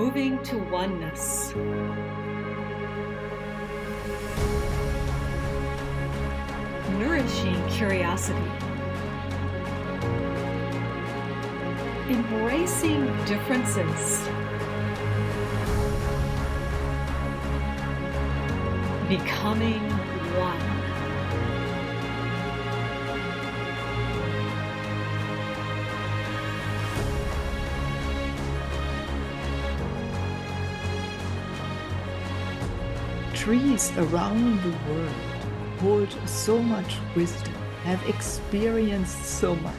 Moving to oneness. Nourishing curiosity. Embracing differences. Becoming one. Trees around the world hold so much wisdom, have experienced so much,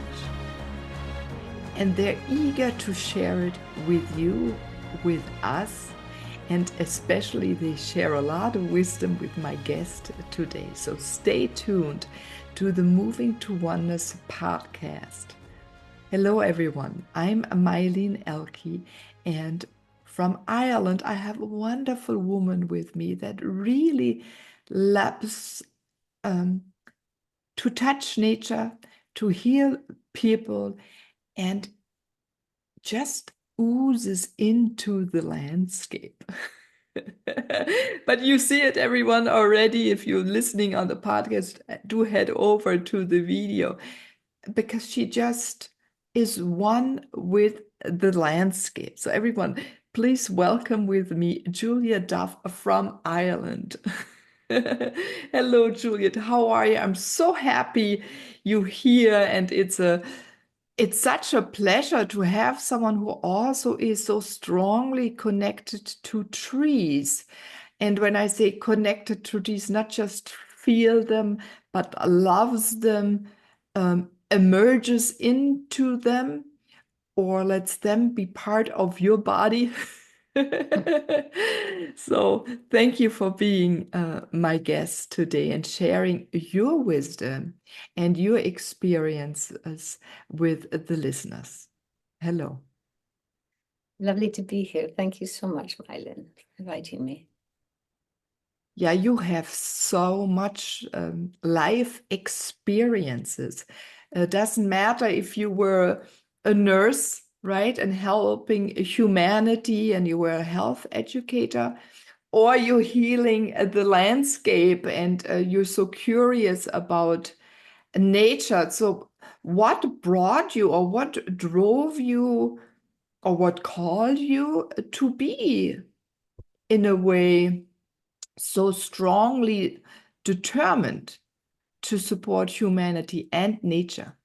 and they're eager to share it with you, with us, and especially they share a lot of wisdom with my guest today. So stay tuned to the Moving to Oneness podcast. Hello everyone, I'm Mylene Elke, and from Ireland, I have a wonderful woman with me that really loves to touch nature, to heal people, and just oozes into the landscape. But you see it, everyone, already. If you're listening on the podcast, do head over to the video, because she just is one with the landscape. So everyone, please welcome with me Juliet Duff from Ireland. Hello, Juliet. How are you? I'm so happy you're here, and it's such a pleasure to have someone who also is so strongly connected to trees. And when I say connected to trees, not just feel them, but loves them, emerges into them, or lets them be part of your body. So thank you for being my guest today and sharing your wisdom and your experiences with the listeners. Hello. Lovely to be here. Thank you so much, Mylene, for inviting me. Yeah, you have so much life experiences. It doesn't matter if you were a nurse, right, and helping humanity, and you were a health educator, or you're healing the landscape, and you're so curious about nature. So what brought you, or what drove you, or what called you to be, in a way, so strongly determined to support humanity and nature?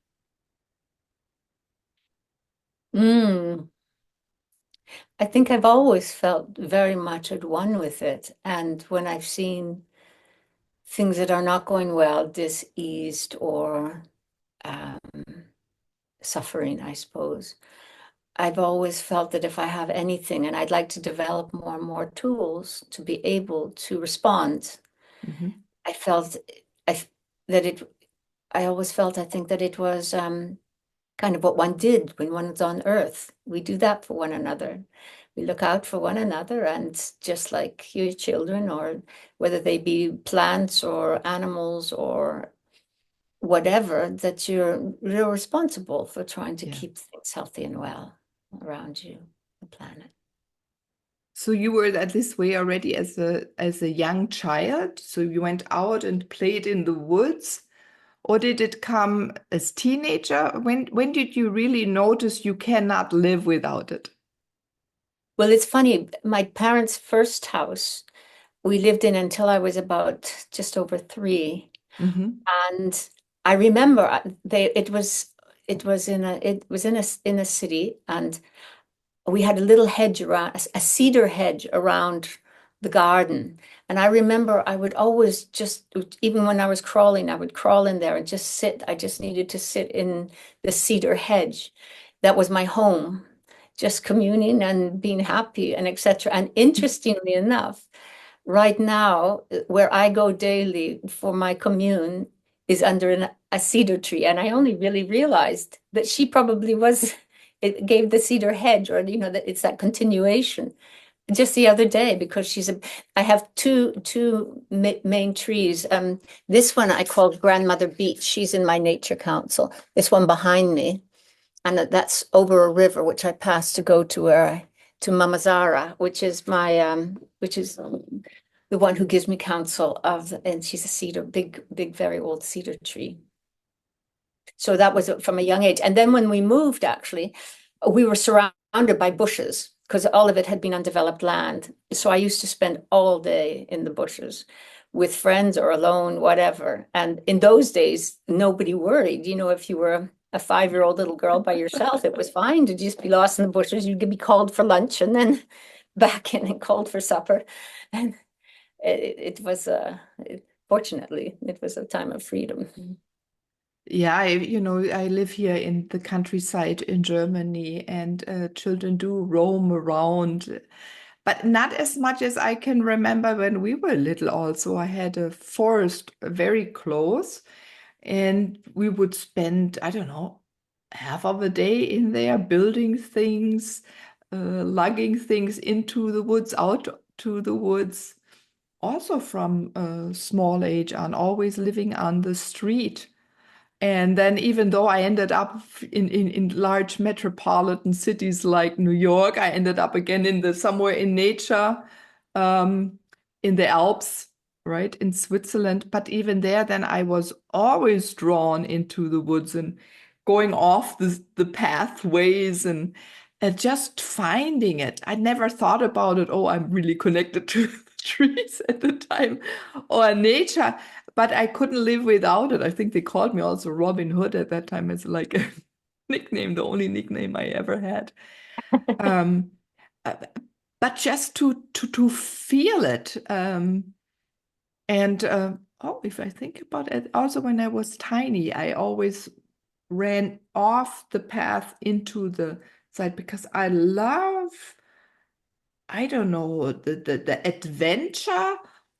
I think I've always felt very much at one with it. And when I've seen things that are not going well, diseased or suffering, I suppose, I've always felt that if I have anything, and I'd like to develop more and more tools to be able to respond, I felt I always felt, I think that it was kind of what one did when one's on earth. We do that for one another. We look out for one another, and just like your children, or whether they be plants or animals or whatever, that you're responsible for trying to keep things healthy and well around you, the planet. So you were that this way already as a young child? So you went out and played in the woods? Or did it come as teenager? When did you really notice you cannot live without it? Well, it's funny. My parents' first house we lived in until I was about just over 3, and I remember it was in a city, and we had a little hedge around, a cedar hedge around the garden. And I remember I would always just, even when I was crawling, I would crawl in there and just sit. I just needed to sit in the cedar hedge. That was my home, just communing and being happy and etc. And interestingly enough, right now, where I go daily for my commune is under a cedar tree. And I only really realized that she probably it gave the cedar hedge, or, that it's that continuation just the other day, because I have two main trees. This one I called Grandmother Beach. She's in my nature council. This one behind me, and that's over a river, which I pass to go to where to Mama Zara, which is the one who gives me counsel and she's a cedar, big, big, very old cedar tree. So that was from a young age. And then when we moved, actually, we were surrounded by bushes because all of it had been undeveloped land. So I used to spend all day in the bushes with friends or alone, whatever. And in those days, nobody worried. If you were a 5-year-old little girl by yourself, it was fine to just be lost in the bushes. You'd be called for lunch and then back in and called for supper. And it was, fortunately, it was a time of freedom. Yeah, I live here in the countryside in Germany, and children do roam around, but not as much as I can remember when we were little. Also, I had a forest very close, and we would spend, I don't know, half of a day in there building things, lugging things into the woods, out to the woods. Also from a small age on, always living on the street. And then even though I ended up in large metropolitan cities like New York, I ended up again somewhere in nature, in the Alps, right, in Switzerland. But even there, then I was always drawn into the woods and going off the pathways and just finding it. I never thought about it. Oh, I'm really connected to the trees at the time or nature. But I couldn't live without it. I think they called me also Robin Hood at that time as like a nickname, the only nickname I ever had. um, but just to feel it. If I think about it, also when I was tiny, I always ran off the path into the side because I love, I don't know, the adventure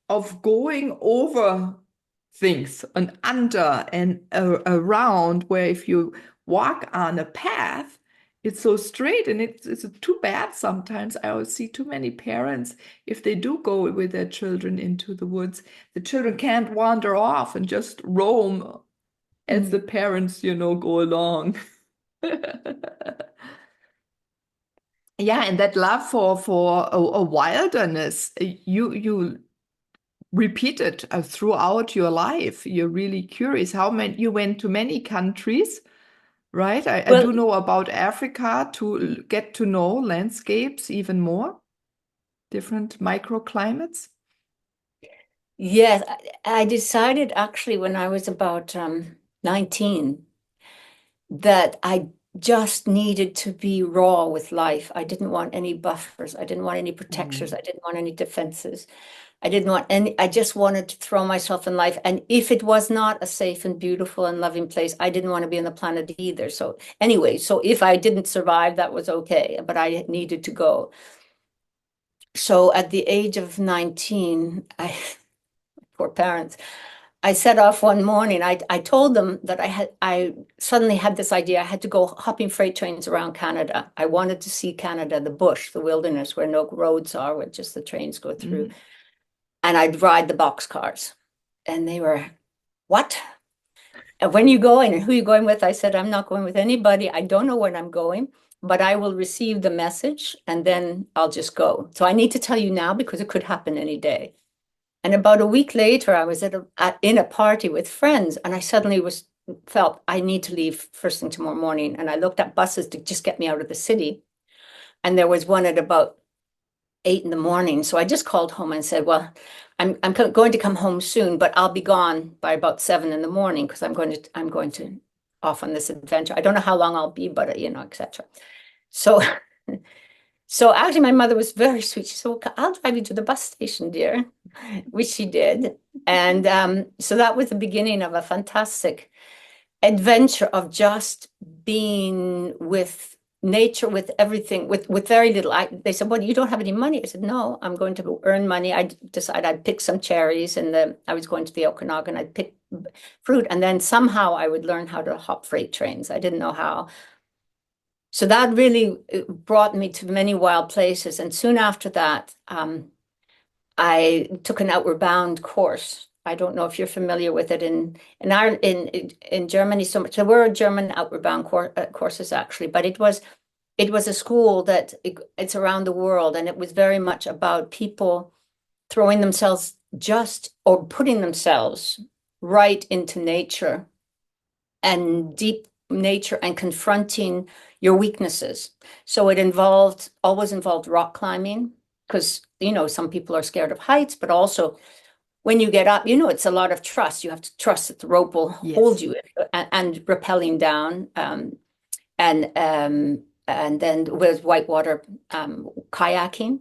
of going over things and under and around, where if you walk on a path, it's so straight, and it's too bad sometimes. I always see too many parents, if they do go with their children into the woods, the children can't wander off and just roam as the parents, go along. Yeah, and that love for a wilderness, you repeat it throughout your life. You're really curious. How many you went to many countries, right? I do know about Africa to get to know landscapes even more, different microclimates. Yes, I decided actually when I was about 19 that I just needed to be raw with life. I didn't want any buffers. I didn't want any protectors. I didn't want any defenses. I didn't want any, I just wanted to throw myself in life. And if it was not a safe and beautiful and loving place, I didn't want to be on the planet either. So anyway, so if I didn't survive, that was okay, but I needed to go. So at the age of 19, poor parents, I set off one morning. I told them that I suddenly had this idea. I had to go hopping freight trains around Canada. I wanted to see Canada, the bush, the wilderness, where no roads are, where just the trains go through. And I'd ride the boxcars. And they were, what? And when are you going? And who are you going with? I said, I'm not going with anybody. I don't know where I'm going, but I will receive the message and then I'll just go. So I need to tell you now because it could happen any day. And about a week later, I was in a party with friends, and I suddenly felt I need to leave first thing tomorrow morning. And I looked at buses to just get me out of the city. And there was one at about 8 in the morning. So I just called home and said, well, I'm going to come home soon, but I'll be gone by about 7 in the morning because I'm going to off on this adventure. I don't know how long I'll be, but etc. So So actually, my mother was very sweet. She said, well, I'll drive you to the bus station, dear, which she did. And so that was the beginning of a fantastic adventure of just being with nature, with everything, with very little. They said, well, you don't have any money. I said, no, I'm going to earn money. I decided I'd pick some cherries, and I was going to the Okanagan. I'd pick fruit, and then somehow I would learn how to hop freight trains. I didn't know how. So that really brought me to many wild places. And soon after that, I took an Outward Bound course. I don't know if you're familiar with it in Ireland, in Germany. So much there were German Outward Bound courses actually, but it was it was a school that it's around the world, and it was very much about people throwing themselves just or putting themselves right into nature and deep nature and confronting your weaknesses. So it always involved rock climbing, because, some people are scared of heights, but also when you get up, it's a lot of trust. You have to trust that the rope will hold you, and rappelling down, and then with whitewater kayaking.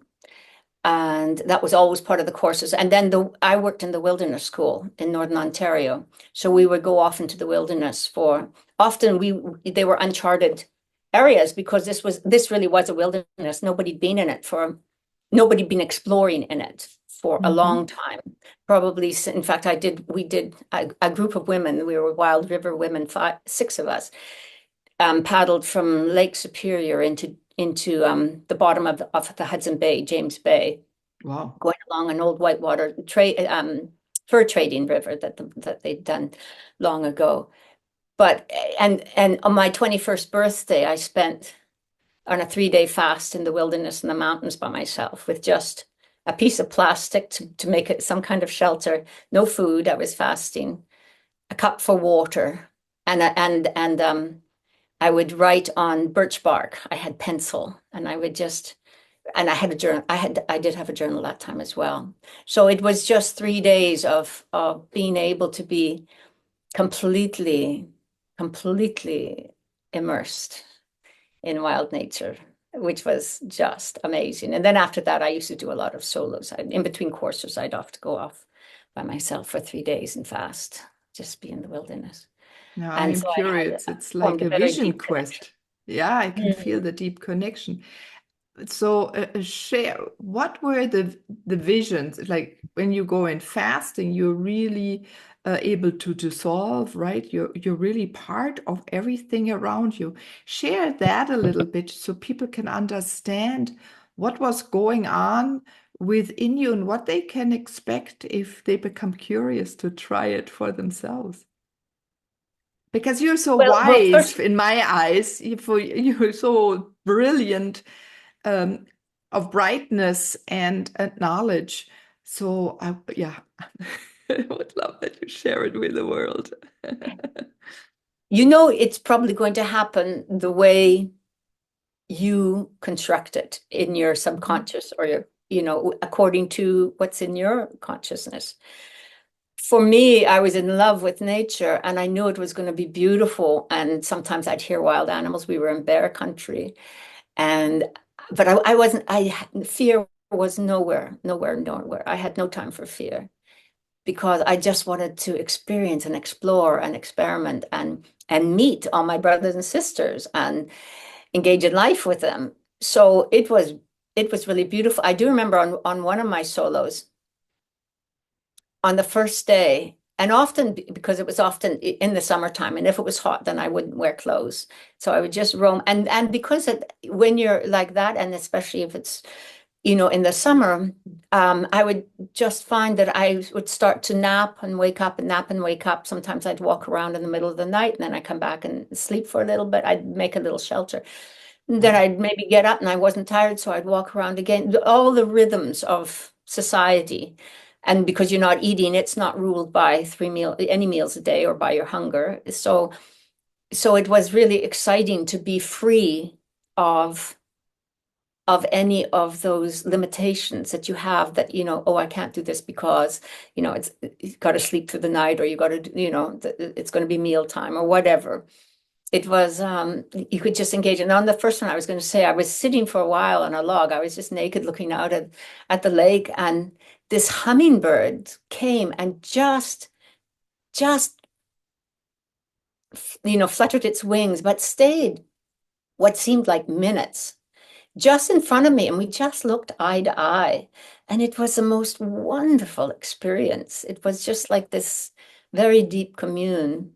And that was always part of the courses. And then I worked in the wilderness school in Northern Ontario. So we would go off into the wilderness often they were uncharted areas, because this really was a wilderness. Nobody'd been exploring in it for a long time. Probably, in fact, we did a group of women, we were Wild River women, 6 of us, paddled from Lake Superior into the bottom of the Hudson Bay, James Bay. Wow. Going along an old whitewater fur trading river that they'd done long ago. But and on my 21st birthday, I spent on a 3-day fast in the wilderness in the mountains by myself, with just a piece of plastic to make it some kind of shelter, no food. I was fasting, a cup for water, and I would write on birch bark. I had pencil, and I had a journal. I did have a journal that time as well. So it was just 3 days of being able to be completely immersed in wild nature, which was just amazing. And then after that, I used to do a lot of solos. In between courses, I'd often go off by myself for 3 days and fast, just be in the wilderness. Now And I'm so curious. It's like a vision quest. Yeah, I can feel the deep connection. So share, what were the visions? Like when you go in fasting, you're really able to dissolve, right? You're really part of everything around you. Share that a little bit so people can understand what was going on within you and what they can expect if they become curious to try it for themselves. Because you're so wise first, in my eyes, you're so brilliant, of brightness and knowledge. So yeah, I would love that you share it with the world. it's probably going to happen the way you construct it in your subconscious, or according to what's in your consciousness. For me, I was in love with nature, and I knew it was going to be beautiful. And sometimes I'd hear wild animals. We were in bear country, but I wasn't. Fear was nowhere. I had no time for fear, because I just wanted to experience and explore and experiment and meet all my brothers and sisters and engage in life with them. So it was really beautiful. I do remember on one of my solos, on the first day, and often, because it was often in the summertime, and if it was hot, then I wouldn't wear clothes. So I would just roam. And because when you're like that, and especially if it's, in the summer, I would just find that I would start to nap and wake up and nap and wake up. Sometimes I'd walk around in the middle of the night, and then I'd come back and sleep for a little bit. I'd make a little shelter. Then I'd maybe get up, and I wasn't tired, so I'd walk around again. All the rhythms of society. And because you're not eating, it's not ruled by any meals a day, or by your hunger. So it was really exciting to be free of any of those limitations that you have, that, I can't do this because, you've got to sleep through the night, or you got to, it's going to be mealtime or whatever. It was, you could just engage. And on the first one, I was going to say, I was sitting for a while on a log. I was just naked looking out at the lake, and this hummingbird came and just fluttered its wings, but stayed what seemed like minutes just in front of me, and we just looked eye to eye, and it was the most wonderful experience. It was just like this very deep commune,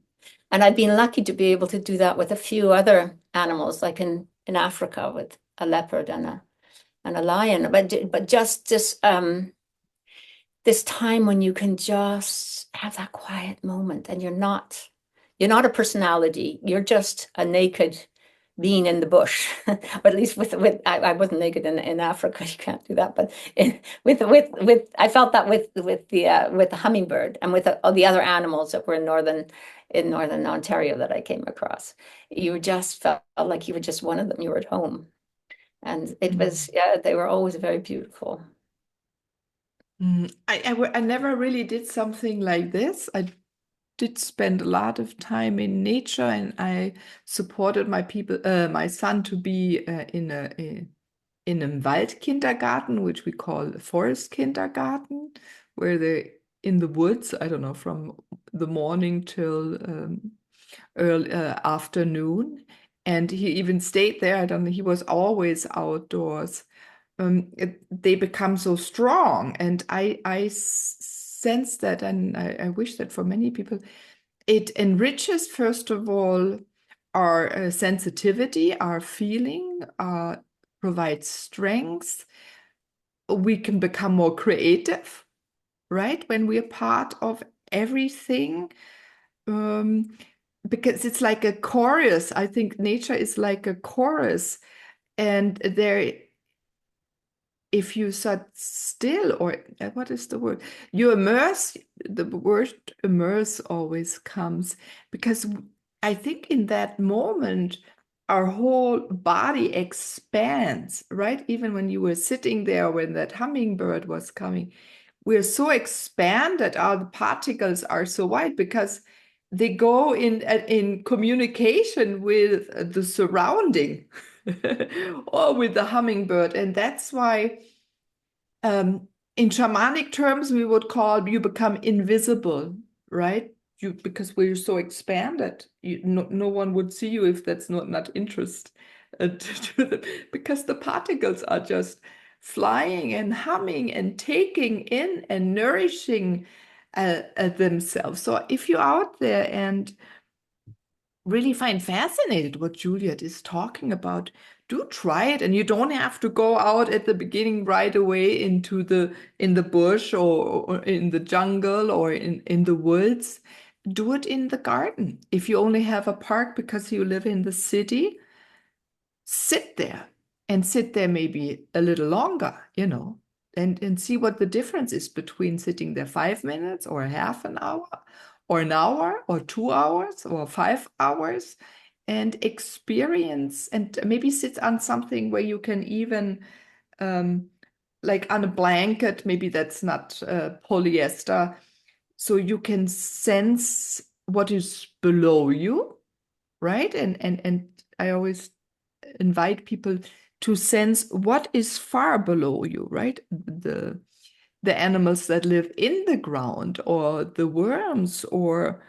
and I've been lucky to be able to do that with a few other animals, like in Africa with a leopard and a lion, but just this time when you can just have that quiet moment, and you're not a personality, you're just a naked being in the bush, or at least I wasn't naked in Africa. You can't do that, but with I felt that with the hummingbird and with all the other animals that were in northern Ontario that I came across. You just felt like you were just one of them. You were at home, and it was, yeah, they were always very beautiful. I never really did something like this. I did spend a lot of time in nature, and I supported my son to be in a Waldkindergarten, which we call a forest kindergarten, where they in the woods, I don't know, from the morning till early afternoon. And he even stayed there. I don't know, he was always outdoors. They become so strong, and I sense that, and I wish that for many people, it enriches, first of all, our sensitivity, our feeling, provides strength. We can become more creative, right? When we're part of everything. Because it's like a chorus. I think nature is like a chorus, and there, if you sit still, or what is the word? You immerse, the word immerse always comes, because I think in that moment, our whole body expands, right? Even when you were sitting there, when that hummingbird was coming, we're so expanded, our particles are so wide because they go in communication with the surrounding or with the hummingbird. And that's why in shamanic terms, we would call you become invisible, right? Because we're so expanded, no one would see you if that's not interest to them, because the particles are just flying and humming and taking in and nourishing themselves. So if you're out there and really find fascinated what Juliet is talking about, do try it. And you don't have to go out at the beginning right away into in the bush, or in the jungle, or in the woods. Do it in the garden. If you only have a park because you live in the city, sit there, and sit there maybe a little longer, and see what the difference is between sitting there 5 minutes, or half an hour, or an hour, or 2 hours, or 5 hours, and experience, and maybe sit on something where you can even, like on a blanket, maybe that's not polyester, so you can sense what is below you, right? And I always invite people to sense what is far below you, right? The animals that live in the ground, or the worms, or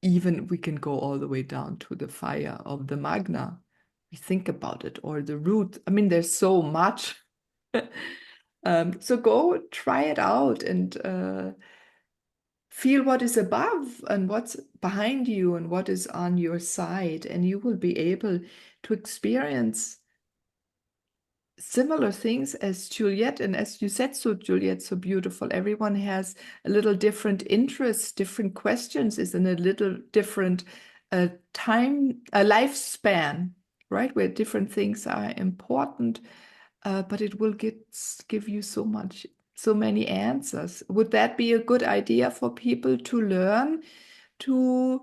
even we can go all the way down to the fire of the magna. We think about it, or the root. I mean, there's so much. So go try it out, and feel what is above and what's behind you and what is on your side, and you will be able to experience similar things as Juliet. And as you said, so Juliet, so beautiful, everyone has a little different interests, different questions, is in a little different lifespan, right, where different things are important, but it will give you so many answers. Would that be a good idea for people to learn to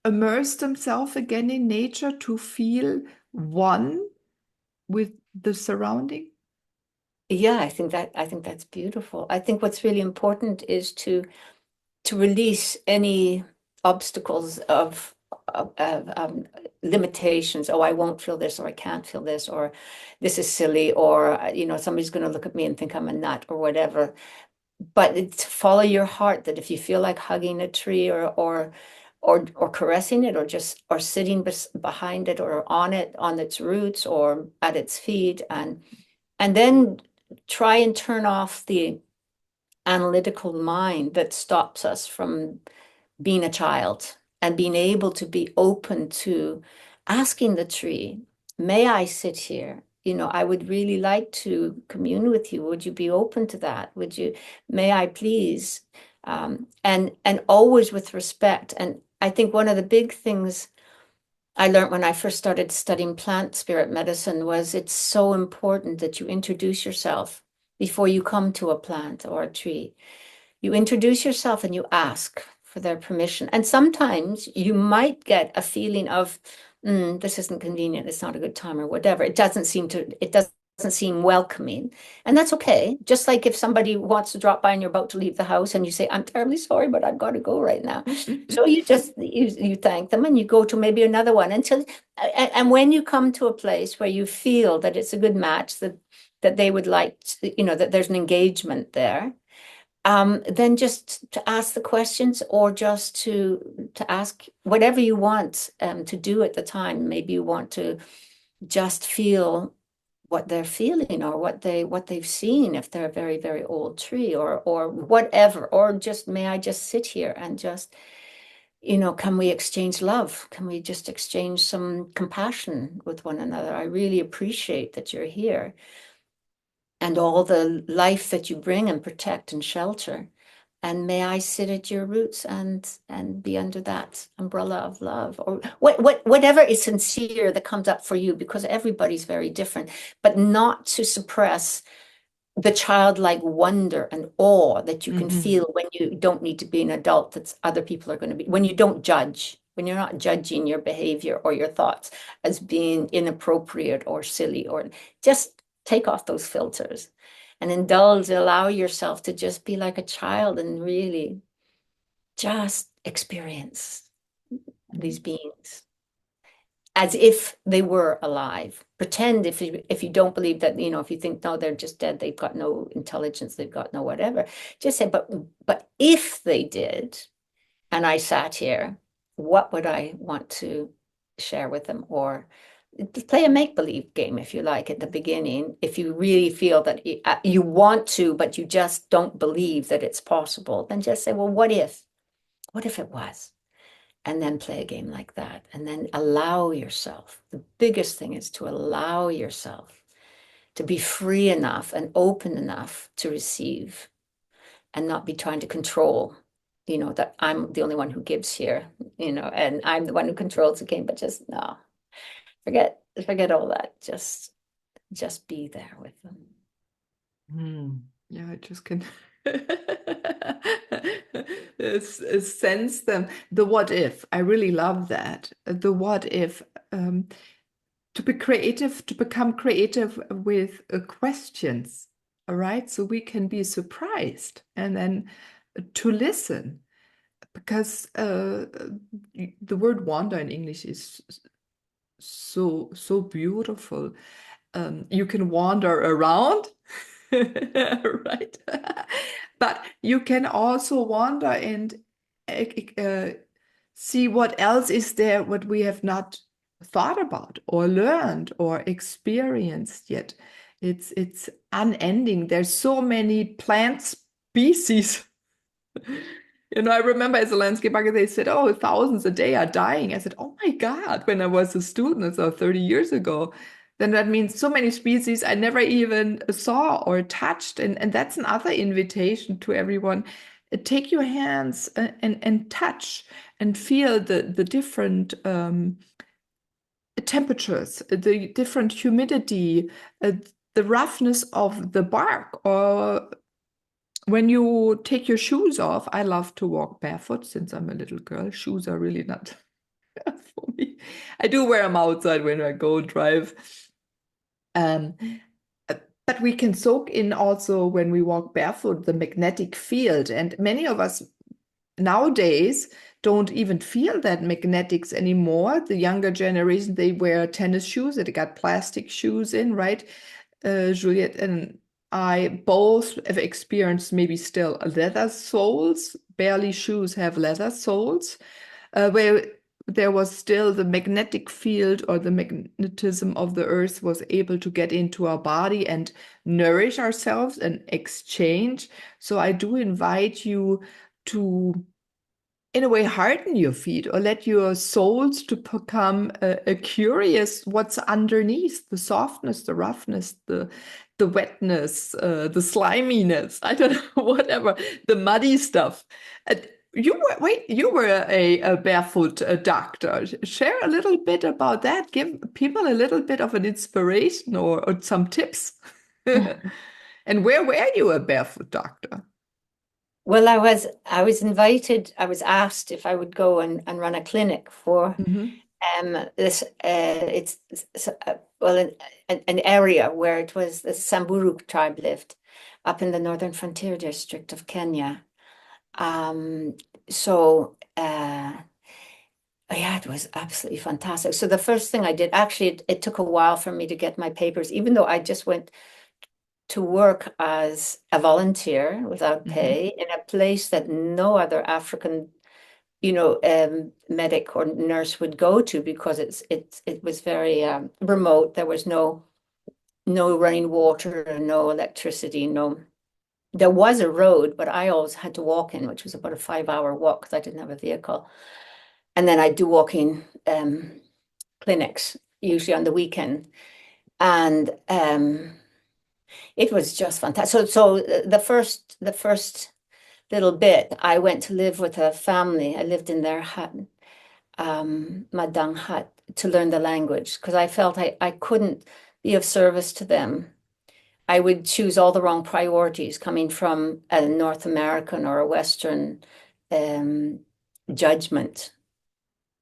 immerse themselves again in nature, to feel one with the surrounding? Yeah, I think that's beautiful. I think what's really important is to release any obstacles of limitations. Oh, I won't feel this, or I can't feel this, or this is silly, or somebody's going to look at me and think I'm a nut, or whatever. But it's follow your heart, that if you feel like hugging a tree, or caressing it, or sitting behind it, or on it, on its roots, or at its feet, and then try and turn off the analytical mind that stops us from being a child, and being able to be open to asking the tree, may I sit here? I would really like to commune with you. Would you be open to that? May I please? And always with respect. And I think one of the big things I learned when I first started studying plant spirit medicine was it's so important that you introduce yourself before you come to a plant or a tree. You introduce yourself and you ask for their permission. And sometimes you might get a feeling of, this isn't convenient, it's not a good time or whatever. It doesn't seem welcoming. And that's okay. Just like if somebody wants to drop by and you're about to leave the house and you say, I'm terribly sorry, but I've got to go right now. So you thank them and you go to maybe another one until and when you come to a place where you feel that it's a good match, that they would like to, that there's an engagement there, then just to ask the questions or just to ask whatever you want to do at the time. Maybe you want to just feel what they're feeling or what they've seen if they're a very, very old tree or whatever, or just may I just sit here and just, can we exchange love? Can we just exchange some compassion with one another? I really appreciate that you're here and all the life that you bring and protect and shelter. And may I sit at your roots and be under that umbrella of love, or whatever is sincere that comes up for you, because everybody's very different, but not to suppress the childlike wonder and awe that you can feel when you don't need to be an adult that other people are going to be, when you don't judge, when you're not judging your behavior or your thoughts as being inappropriate or silly, or just take off those filters and indulge, allow yourself to just be like a child and really just experience these beings as if they were alive. Pretend if you don't believe that, if you think, no, they're just dead, they've got no intelligence, they've got no whatever. Just say, but if they did, and I sat here, what would I want to share with them? Or play a make-believe game if you like at the beginning, if you really feel that you want to, but you just don't believe that it's possible, then just say, well, what if it was? And then play a game like that. And then allow yourself. The biggest thing is to allow yourself to be free enough and open enough to receive and not be trying to control, that I'm the only one who gives here, and I'm the one who controls the game, but just no, forget all that. Just be there with them. Yeah, I just can sense them. The what if. I really love that. The what if. To be creative, to become creative with questions. All right. So we can be surprised and then to listen. Because the word wander in English is so beautiful. You can wander around, right? But you can also wander and see what else is there, what we have not thought about or learned or experienced yet. It's unending. There's so many plant species. I remember as a landscape architect, they said, oh, thousands a day are dying. I said, oh my God, when I was a student, so 30 years ago, then that means so many species I never even saw or touched. And that's another invitation to everyone. Take your hands and touch and feel the different temperatures, the different humidity, the roughness of the bark, or when you take your shoes off. I love to walk barefoot since I'm a little girl. Shoes are really not for me. I do wear them outside when I go drive. But we can soak in also when we walk barefoot the magnetic field. And many of us nowadays don't even feel that magnetics anymore. The younger generation, they wear tennis shoes. They got plastic shoes in, right? Juliet and I both have experienced maybe still leather soles. Barely shoes have leather soles, where there was still the magnetic field or the magnetism of the earth was able to get into our body and nourish ourselves and exchange. So I do invite you to, in a way, harden your feet or let your soles to become curious what's underneath, the softness, the roughness, the wetness, the sliminess, I don't know, whatever, the muddy stuff. You were a barefoot doctor. Share a little bit about that. Give people a little bit of an inspiration or some tips. And where were you a barefoot doctor? Well, I was invited, I was asked if I would go and run a clinic for Hmm. this well an area where it was the Samburu tribe lived up in the northern frontier district of Kenya. Um, so yeah, it was absolutely fantastic. So the first thing I did, actually, it took a while for me to get my papers, even though I just went to work as a volunteer without Hmm. pay in a place that no other African, medic or nurse would go to because it was very remote. There was no running water, no electricity, no. There was a road, but I always had to walk in, which was about a 5-hour walk because I didn't have a vehicle. And then I do walking clinics, usually on the weekend. And it was just fantastic. So the first little bit, I went to live with a family. I lived in their hut, Madang hut, to learn the language because I felt I couldn't be of service to them. I would choose all the wrong priorities coming from a North American or a Western um, judgment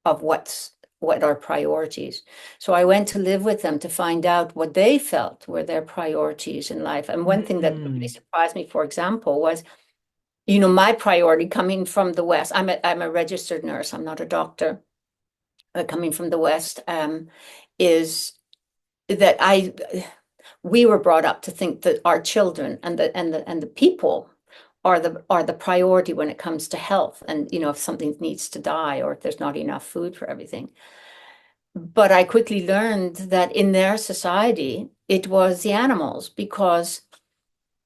of what are priorities. So I went to live with them to find out what they felt were their priorities in life. And one thing that really Mm. surprised me, for example, was, my priority coming from the West. I'm a registered nurse. I'm not a doctor. Coming from the West, is that we were brought up to think that our children and the people are the priority when it comes to health, and if something needs to die or if there's not enough food for everything. But I quickly learned that in their society, it was the animals, because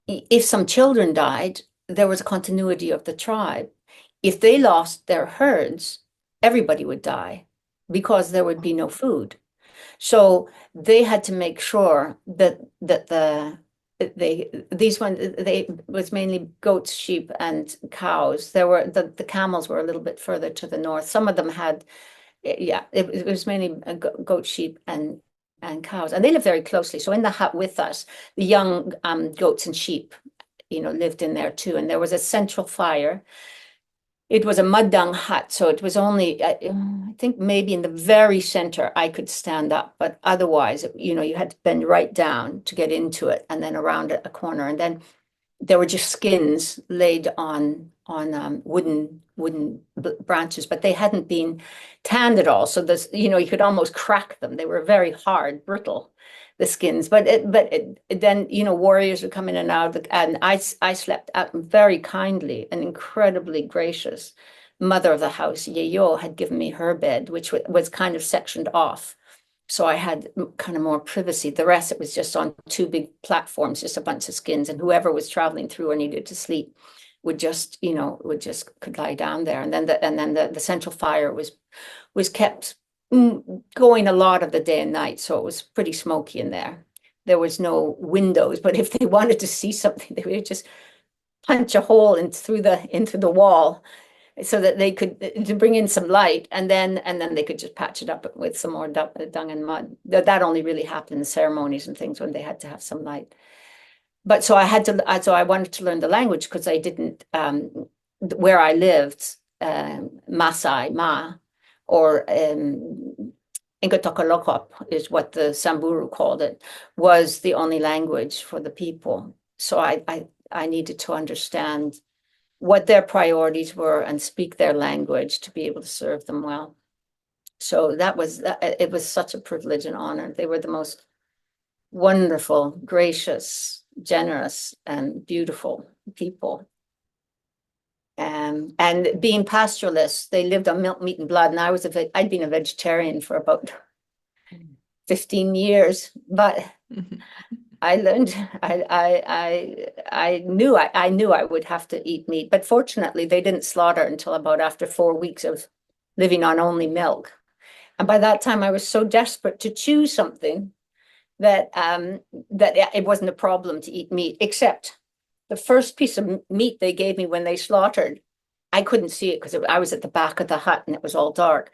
if some children died, there was a continuity of the tribe. If they lost their herds, everybody would die because there would be no food. So they had to make sure that these ones, they was mainly goats, sheep, and cows. There were the camels were a little bit further to the north. Some of them had, yeah, it was mainly goat, sheep, and cows, and they lived very closely. So in the hut with us, the young goats and sheep, lived in there too. And there was a central fire. It was a mud dung hut, so it was only, I think maybe in the very center I could stand up, but otherwise, you had to bend right down to get into it, and then around a corner, and then there were just skins laid on wooden branches, but they hadn't been tanned at all. So this, you could almost crack them. They were very hard, brittle, the skins. Then warriors would come in and out, and I slept out very kindly. An incredibly gracious mother of the house, Yeyo, had given me her bed, which was kind of sectioned off. So I had kind of more privacy. The rest, it was just on two big platforms, just a bunch of skins, and whoever was traveling through or needed to sleep would just could lie down there. And then the central fire was kept going a lot of the day and night, so it was pretty smoky in there. There was no windows, but if they wanted to see something, they would just punch a hole into the wall so that they could to bring in some light, and then they could just patch it up with some more dung and mud. That only really happened in ceremonies and things when they had to have some light. But so I wanted to learn the language because I didn't where I lived, Masai Ma, or Ingatokolokop is what the Samburu called it, was the only language for the people. So I needed to understand what their priorities were and speak their language to be able to serve them well. So it was such a privilege and honor. They were the most wonderful, gracious, generous, and beautiful people. And being pastoralists, they lived on milk, meat, and blood. And I'd been a vegetarian for about 15 years, but I learned, I knew I would have to eat meat, but fortunately they didn't slaughter until about after 4 weeks of living on only milk. And by that time I was so desperate to choose something that it wasn't a problem to eat meat, except the first piece of meat they gave me when they slaughtered, I couldn't see it because I was at the back of the hut and it was all dark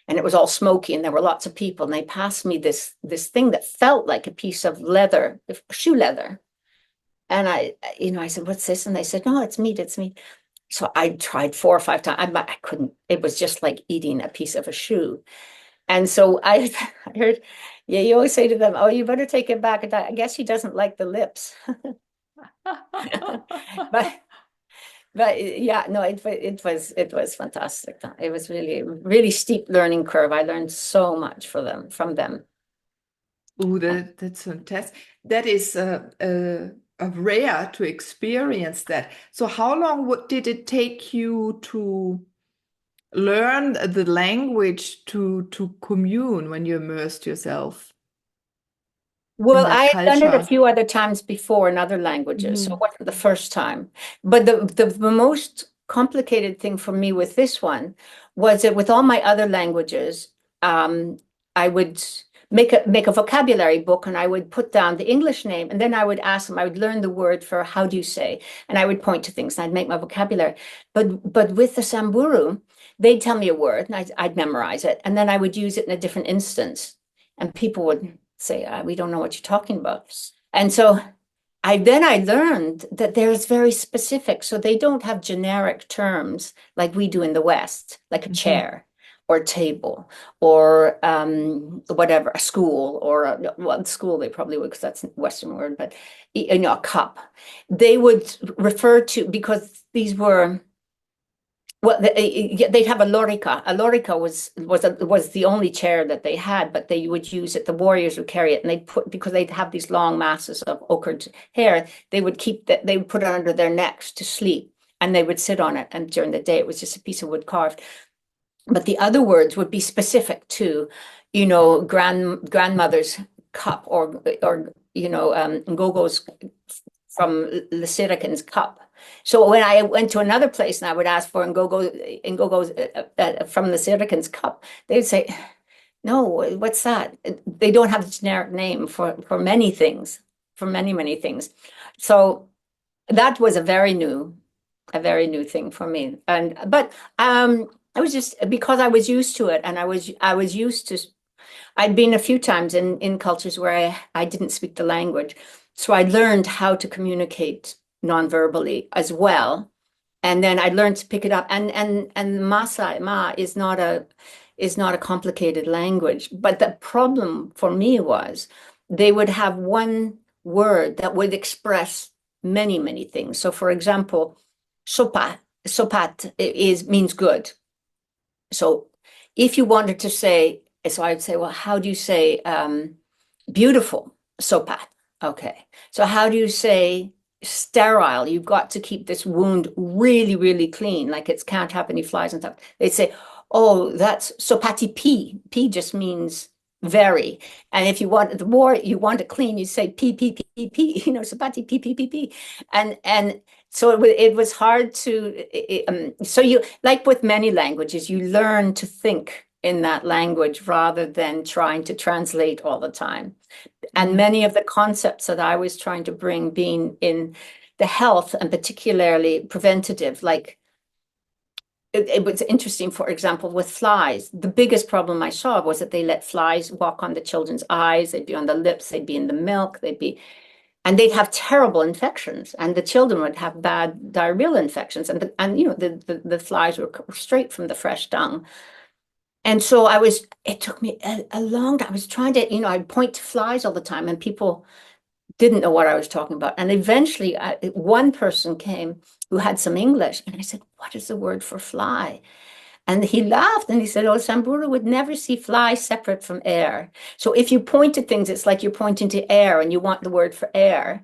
and it was all smoky and there were lots of people. And they passed me this thing that felt like a piece of leather, shoe leather. And I said, what's this? And they said, no, it's meat, it's meat. So I tried 4 or 5 times. I couldn't, it was just like eating a piece of a shoe. And so I heard, yeah, you always say to them, oh, you better take it back. I guess he doesn't like the lips. But yeah, no, it was fantastic. It was really, really steep learning curve. I learned so much from them. Oh, that's fantastic. That is rare to experience that. So how long did it take you to learn the language to commune when you immersed yourself Well, in that I had done it a culture? few other times before in other languages, so it wasn't the first time. But the most complicated thing for me with this one was that with all my other languages, I would make a vocabulary book and I would put down the English name and then I would ask them, I would learn the word for how do you say, and I would point to things and I'd make my vocabulary. But with the Samburu, they'd tell me a word and I'd memorize it and then I would use it in a different instance and people would say, we don't know what you're talking about. And so I learned that there's very specific, so they don't have generic terms like we do in the West, like a chair or a table or whatever, a school or well, school they probably would because that's a Western word, but a cup. They would refer to, because these were, well, they'd have a lorica. A lorica was the only chair that they had, but they would use it. The warriors would carry it, and because they'd have these long masses of ochred hair, they would put it under their necks to sleep, and they would sit on it. And during the day, it was just a piece of wood carved. But the other words would be specific to, grandmother's cup or Ngogo's from Lysidican's cup. So when I went to another place and I would ask for Ngogo's from the Lysidican's cup, they'd say, no, what's that? They don't have a generic name for many things, for many, many things. So that was a very new thing for me. But I was just, because I was used to it and I was used to, I'd been a few times in cultures where I didn't speak the language. So I learned how to communicate non-verbally as well. And then I learned to pick it up. And Ma is not a complicated language. But the problem for me was they would have one word that would express many, many things. So for example, sopat means good. So if you wanted to say, so I'd say, well, how do you say beautiful? Sopat. Okay. So how do you say sterile? You've got to keep this wound really, really clean, like it can't have any flies and stuff. They'd say, oh, that's sopati p. P just means very. And if you want, the more you want it clean, you say p, sopati p. And so it was hard to, so you, like with many languages, you learn to think in that language rather than trying to translate all the time. And many of the concepts that I was trying to bring being in the health and particularly preventative, like it was interesting, for example, with flies. The biggest problem I saw was that they let flies walk on the children's eyes. They'd be on the lips, they'd be in the milk, and they'd have terrible infections, and the children would have bad diarrheal infections, and the flies were straight from the fresh dung. And so it took me a long time. I was trying to, I'd point to flies all the time, and people didn't know what I was talking about. And eventually, one person came who had some English, and I said, "What is the word for fly?" And he laughed and he said, "Oh, Samburu would never see fly separate from air. So if you point to things, it's like you're pointing to air and you want the word for air,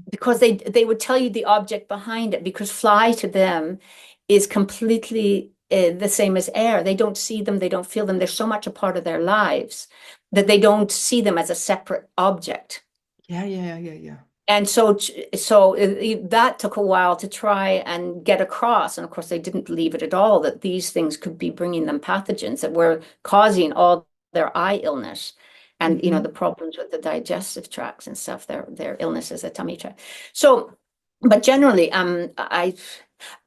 because they would tell you the object behind it, because fly to them is completely the same as air. They don't see them, they don't feel them. They're so much a part of their lives that they don't see them as a separate object." Yeah. And so that took a while to try and get across. And of course, they didn't believe it at all, that these things could be bringing them pathogens that were causing all their eye illness and, the problems with the digestive tracts and stuff, their illnesses, the tummy tract. So, but generally,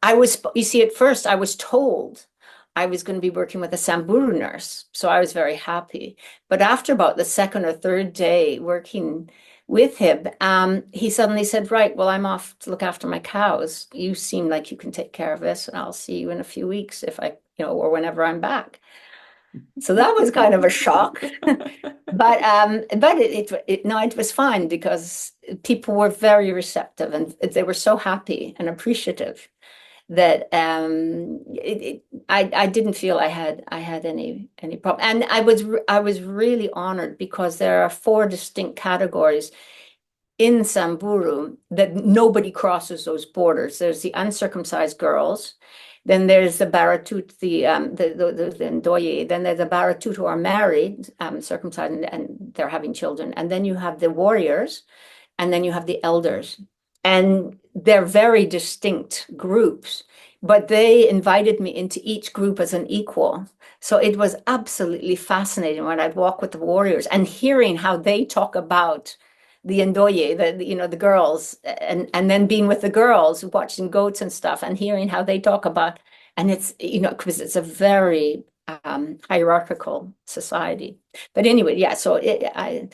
You see, at first I was told I was going to be working with a Samburu nurse, so I was very happy. But after about the second or third day working with him, he suddenly said, "Right, well, I'm off to look after my cows. You seem like you can take care of this, and I'll see you in a few weeks if I, or whenever I'm back." So that was kind of a shock. But it was fine because people were very receptive and they were so happy and appreciative that I didn't feel I had any problem. And I was really honored because there are four distinct categories in Samburu that nobody crosses those borders. There's the uncircumcised girls, then there's the Baratut, the Ndoye, then there's the Baratut who are married, circumcised, and they're having children. And then you have the warriors, and then you have the elders. And they're very distinct groups, but they invited me into each group as an equal. So it was absolutely fascinating when I'd walk with the warriors and hearing how they talk about the Ndoye, the girls, and then being with the girls, watching goats and stuff, and hearing how they talk about, and it's, because it's a very hierarchical society. But anyway, yeah, so I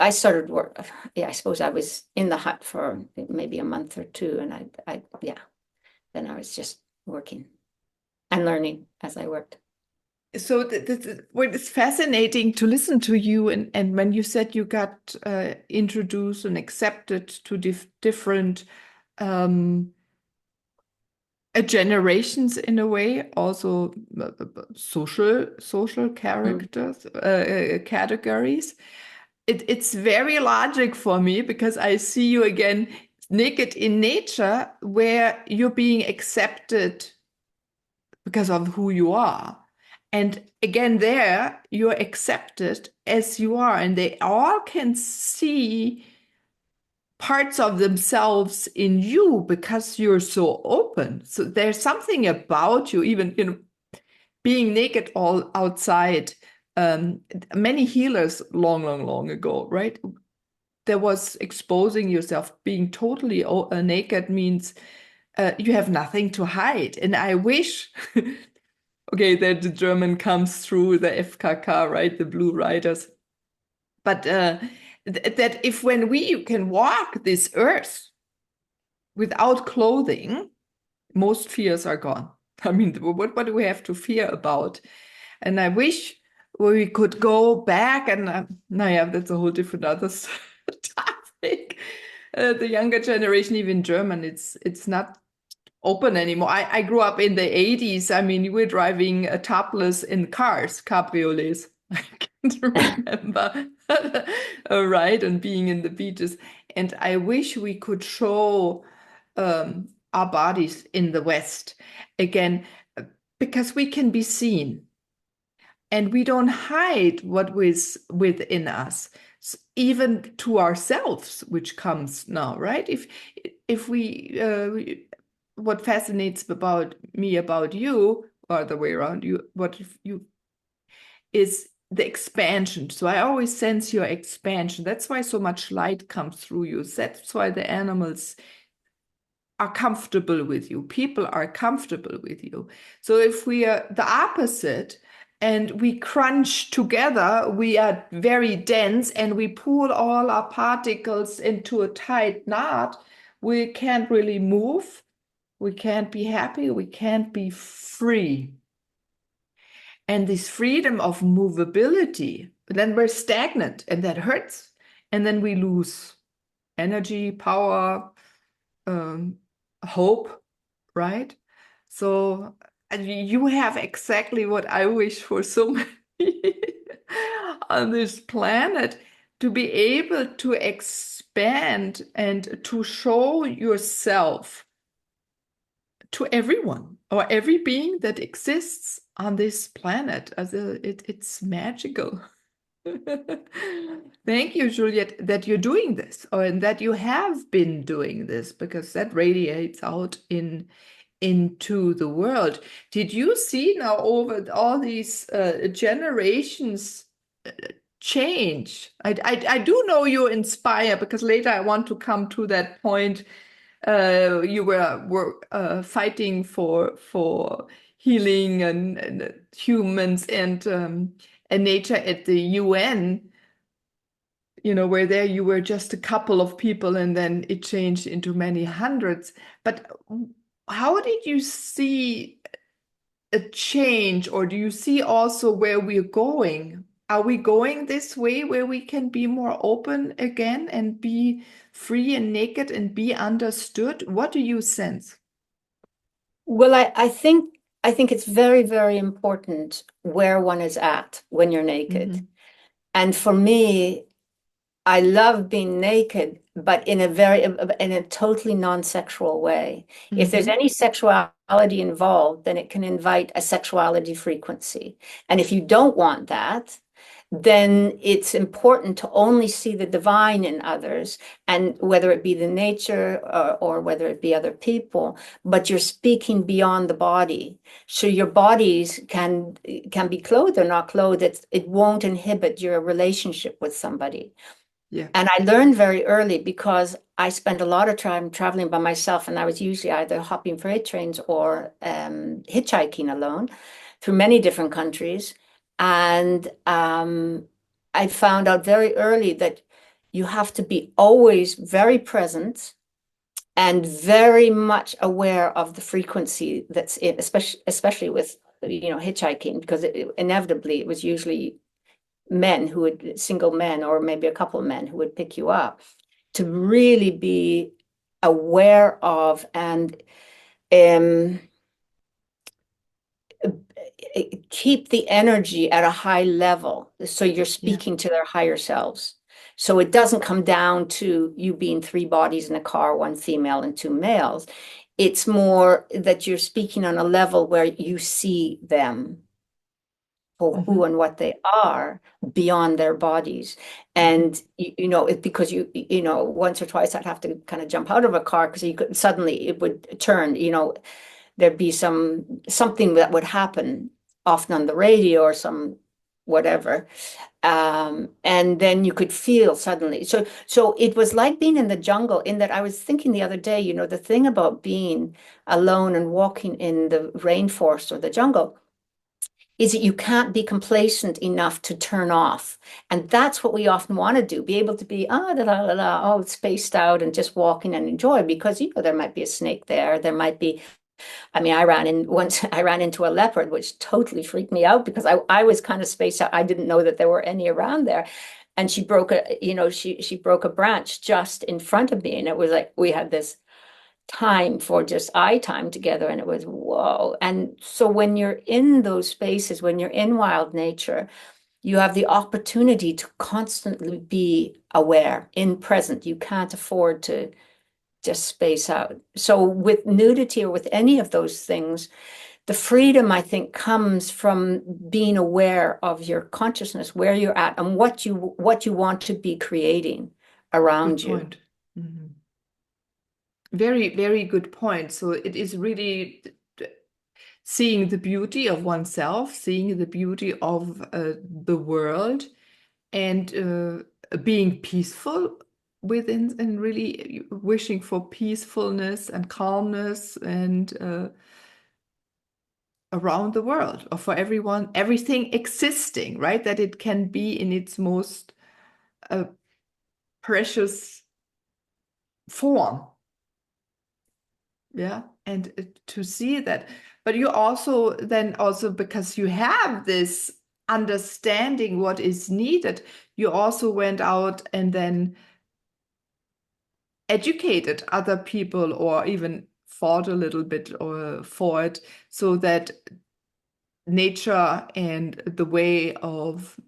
started work. Yeah, I suppose I was in the hut for maybe a month or two, and then I was just working and learning as I worked. So it's fascinating to listen to you, and when you said you got introduced and accepted to different generations in a way, also social characters, categories. It's very logic for me because I see you again naked in nature, where you're being accepted because of who you are. And again, there you're accepted as you are, and they all can see parts of themselves in you because you're so open. So there's something about you, even being naked all outside. Many healers long ago, right? There was exposing yourself. Being totally naked means you have nothing to hide. And I wish, okay, that the German comes through the FKK, right? The Blue Riders. But that if when we can walk this earth without clothing, most fears are gone. I mean, what do we have to fear about? And I wish we could go back and, that's a whole different other topic. The younger generation, even German, it's not open anymore. I grew up in the 80s. I mean, you were driving topless in cars, cabriolets. I can't remember. Right, and being in the beaches. And I wish we could show our bodies in the West again, because we can be seen. And we don't hide what was within us, even to ourselves, which comes now, right? If we what fascinates about me about you, or the way around, what if you is the expansion. So I always sense your expansion. That's why so much light comes through you. That's why the animals are comfortable with you. People are comfortable with you. So if we are the opposite and we crunch together, we are very dense and we pull all our particles into a tight knot, we can't really move. We can't be happy. We can't be free. And this freedom of movability, then we're stagnant and that hurts. And then we lose energy, power, hope, right? So you have exactly what I wish for so many on this planet, to be able to expand and to show yourself to everyone or every being that exists on this planet. It's magical. Thank you, Juliet, that you're doing this, or that you have been doing this, because that radiates out into the world. Did you see now over all these generations change? I do know you inspire, because later I want to come to that point you were fighting for healing and humans and nature at the UN, where there you were just a couple of people and then it changed into many hundreds. But how did you see a change, or do you see also where we're going? Are we going this way where we can be more open again and be free and naked and be understood? What do you sense? Well, I think it's very, very important where one is at when you're naked. And for me, I love being naked, but in a totally non-sexual way. If there's any sexuality involved, then it can invite a sexuality frequency. And if you don't want that, then it's important to only see the divine in others, and whether it be the nature or whether it be other people, but you're speaking beyond the body. So your bodies can be clothed or not clothed. It won't inhibit your relationship with somebody. Yeah. And I learned very early because I spent a lot of time traveling by myself, and I was usually either hopping freight trains or hitchhiking alone through many different countries. And I found out very early that you have to be always very present and very much aware of the frequency that's in, especially with hitchhiking, because inevitably it was usually single men, or maybe a couple of men who would pick you up, to really be aware of and keep the energy at a high level. So you're speaking to their higher selves. So it doesn't come down to you being three bodies in a car, one female and two males. It's more that you're speaking on a level where you see them for who and what they are beyond their bodies. And because once or twice I'd have to kind of jump out of a car because it would turn, there'd be something that would happen, often on the radio or some whatever. And then you could feel suddenly. So it was like being in the jungle, in that I was thinking the other day, the thing about being alone and walking in the rainforest or the jungle is that you can't be complacent enough to turn off. And that's what we often want to do, be able to be, spaced out and just walking and enjoy, because, there might be a snake there. There might be, I ran into a leopard, which totally freaked me out because I was kind of spaced out. I didn't know that there were any around there. And she broke she broke a branch just in front of me. And it was like, we had this time for just eye time together, and it was whoa. And so when you're in those spaces, when you're in wild nature, you have the opportunity to constantly be aware, in present. You can't afford to just space out. So with nudity or with any of those things, the freedom, I think, comes from being aware of your consciousness, where you're at, and what you want to be creating around Good you. point. Very, very good point. So it is really seeing the beauty of oneself, seeing the beauty of the world, and being peaceful within, and really wishing for peacefulness and calmness and around the world, or for everyone, everything existing, right? That it can be in its most precious form. Yeah. And to see that. But you also because you have this understanding what is needed, you also went out and then educated other people, or even fought a little bit or for it, so that nature and the way of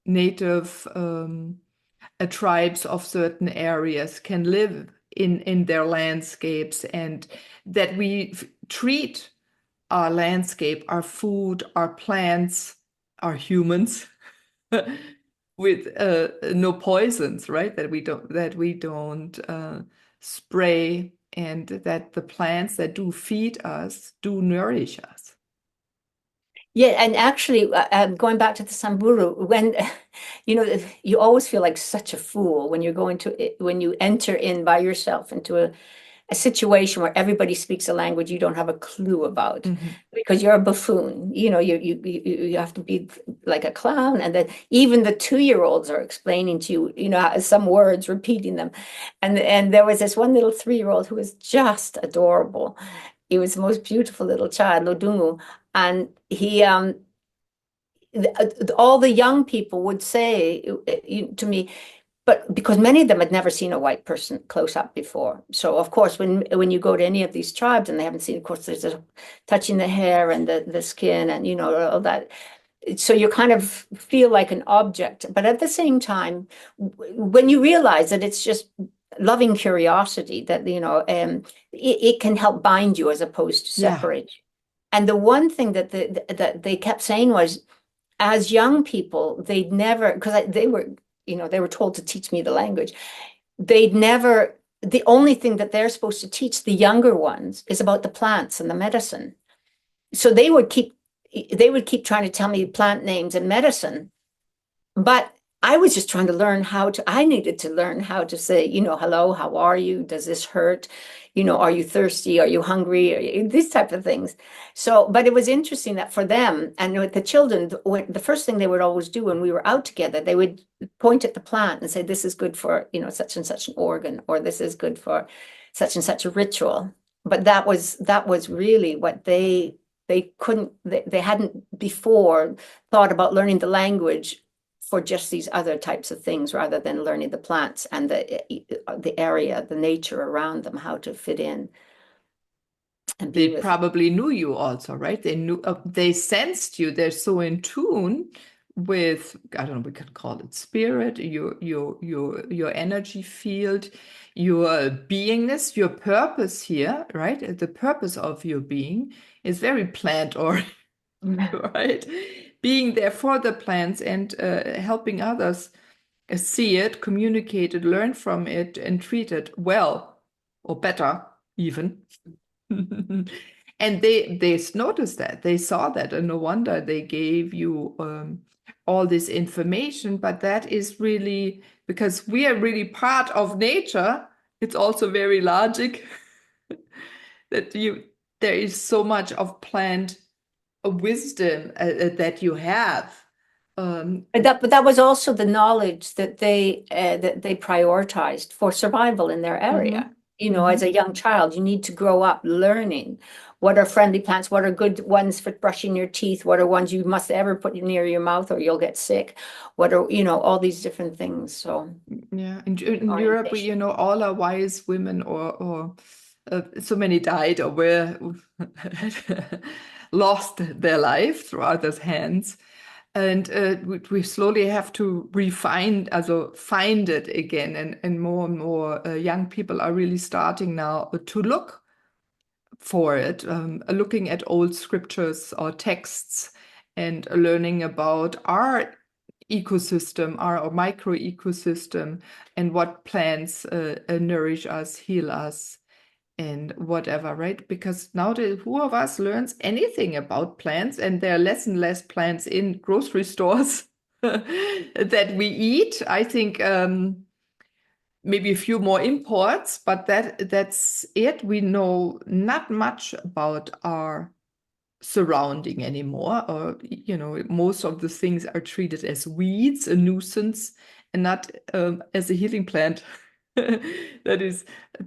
native tribes of certain areas can live in their landscapes, and that we treat our landscape, our food, our plants, our humans with no poisons, right? That we don't spray, and that the plants that do feed us do nourish us. Yeah, and actually, going back to the Samburu, when you always feel like such a fool when you're when you enter in by yourself into a situation where everybody speaks a language you don't have a clue about because you're a buffoon. You have to be like a clown, and then even the 2-year-olds are explaining to you, some words, repeating them, and there was this one little 3-year-old who was just adorable. He was the most beautiful little child, Lodungu, and he all the young people would say to me, but because many of them had never seen a white person close up before. So of course, when you go to any of these tribes and they haven't seen, of course, there's a touching the hair and the skin and all that. So you kind of feel like an object. But at the same time, when you realize that it's just loving curiosity, that it can help bind you as opposed to separate you. And the one thing that they kept saying was, as young people, they'd never, because they were told to teach me the language. The only thing that they're supposed to teach the younger ones is about the plants and the medicine. So they would keep trying to tell me plant names and medicine, but I was just trying to learn I needed to learn how to say, hello, how are you? Does this hurt? Are you thirsty? Are you hungry? These type of things. So, but it was interesting that for them and with the children, the first thing they would always do when we were out together, they would point at the plant and say, this is good for, such and such an organ, or this is good for such and such a ritual. But that was really what they hadn't before thought about learning the language for just these other types of things rather than learning the plants and the area, the nature around them, how to fit in. And they probably knew you also, right? They knew, they sensed you. They're so in tune with, I don't know, we could call it spirit, your energy field, your beingness, your purpose here, right? The purpose of your being is very plant-oriented, right? Being there for the plants and helping others see it, communicate it, learn from it, and treat it well, or better even. And they noticed that, they saw that, and no wonder they gave you all this information. But that is really because we are really part of nature. It's also very logic that there is so much of plant wisdom that you have. But that was also the knowledge that they prioritized for survival in their area. As a young child, you need to grow up learning what are friendly plants, what are good ones for brushing your teeth, what are ones you must ever put near your mouth or you'll get sick, what are, all these different things. So yeah, in Europe, all are wise women or so many died or were lost their life through others' hands. And we slowly have to find it again. And more young people are really starting now to look for it, looking at old scriptures or texts and learning about our ecosystem, our micro ecosystem, and what plants nourish us, heal us, and whatever, right? Because now who of us learns anything about plants, and there are less and less plants in grocery stores that we eat. I think maybe a few more imports, but that's it. We know not much about our surrounding anymore, or most of the things are treated as weeds, a nuisance, and not as a healing plant. That is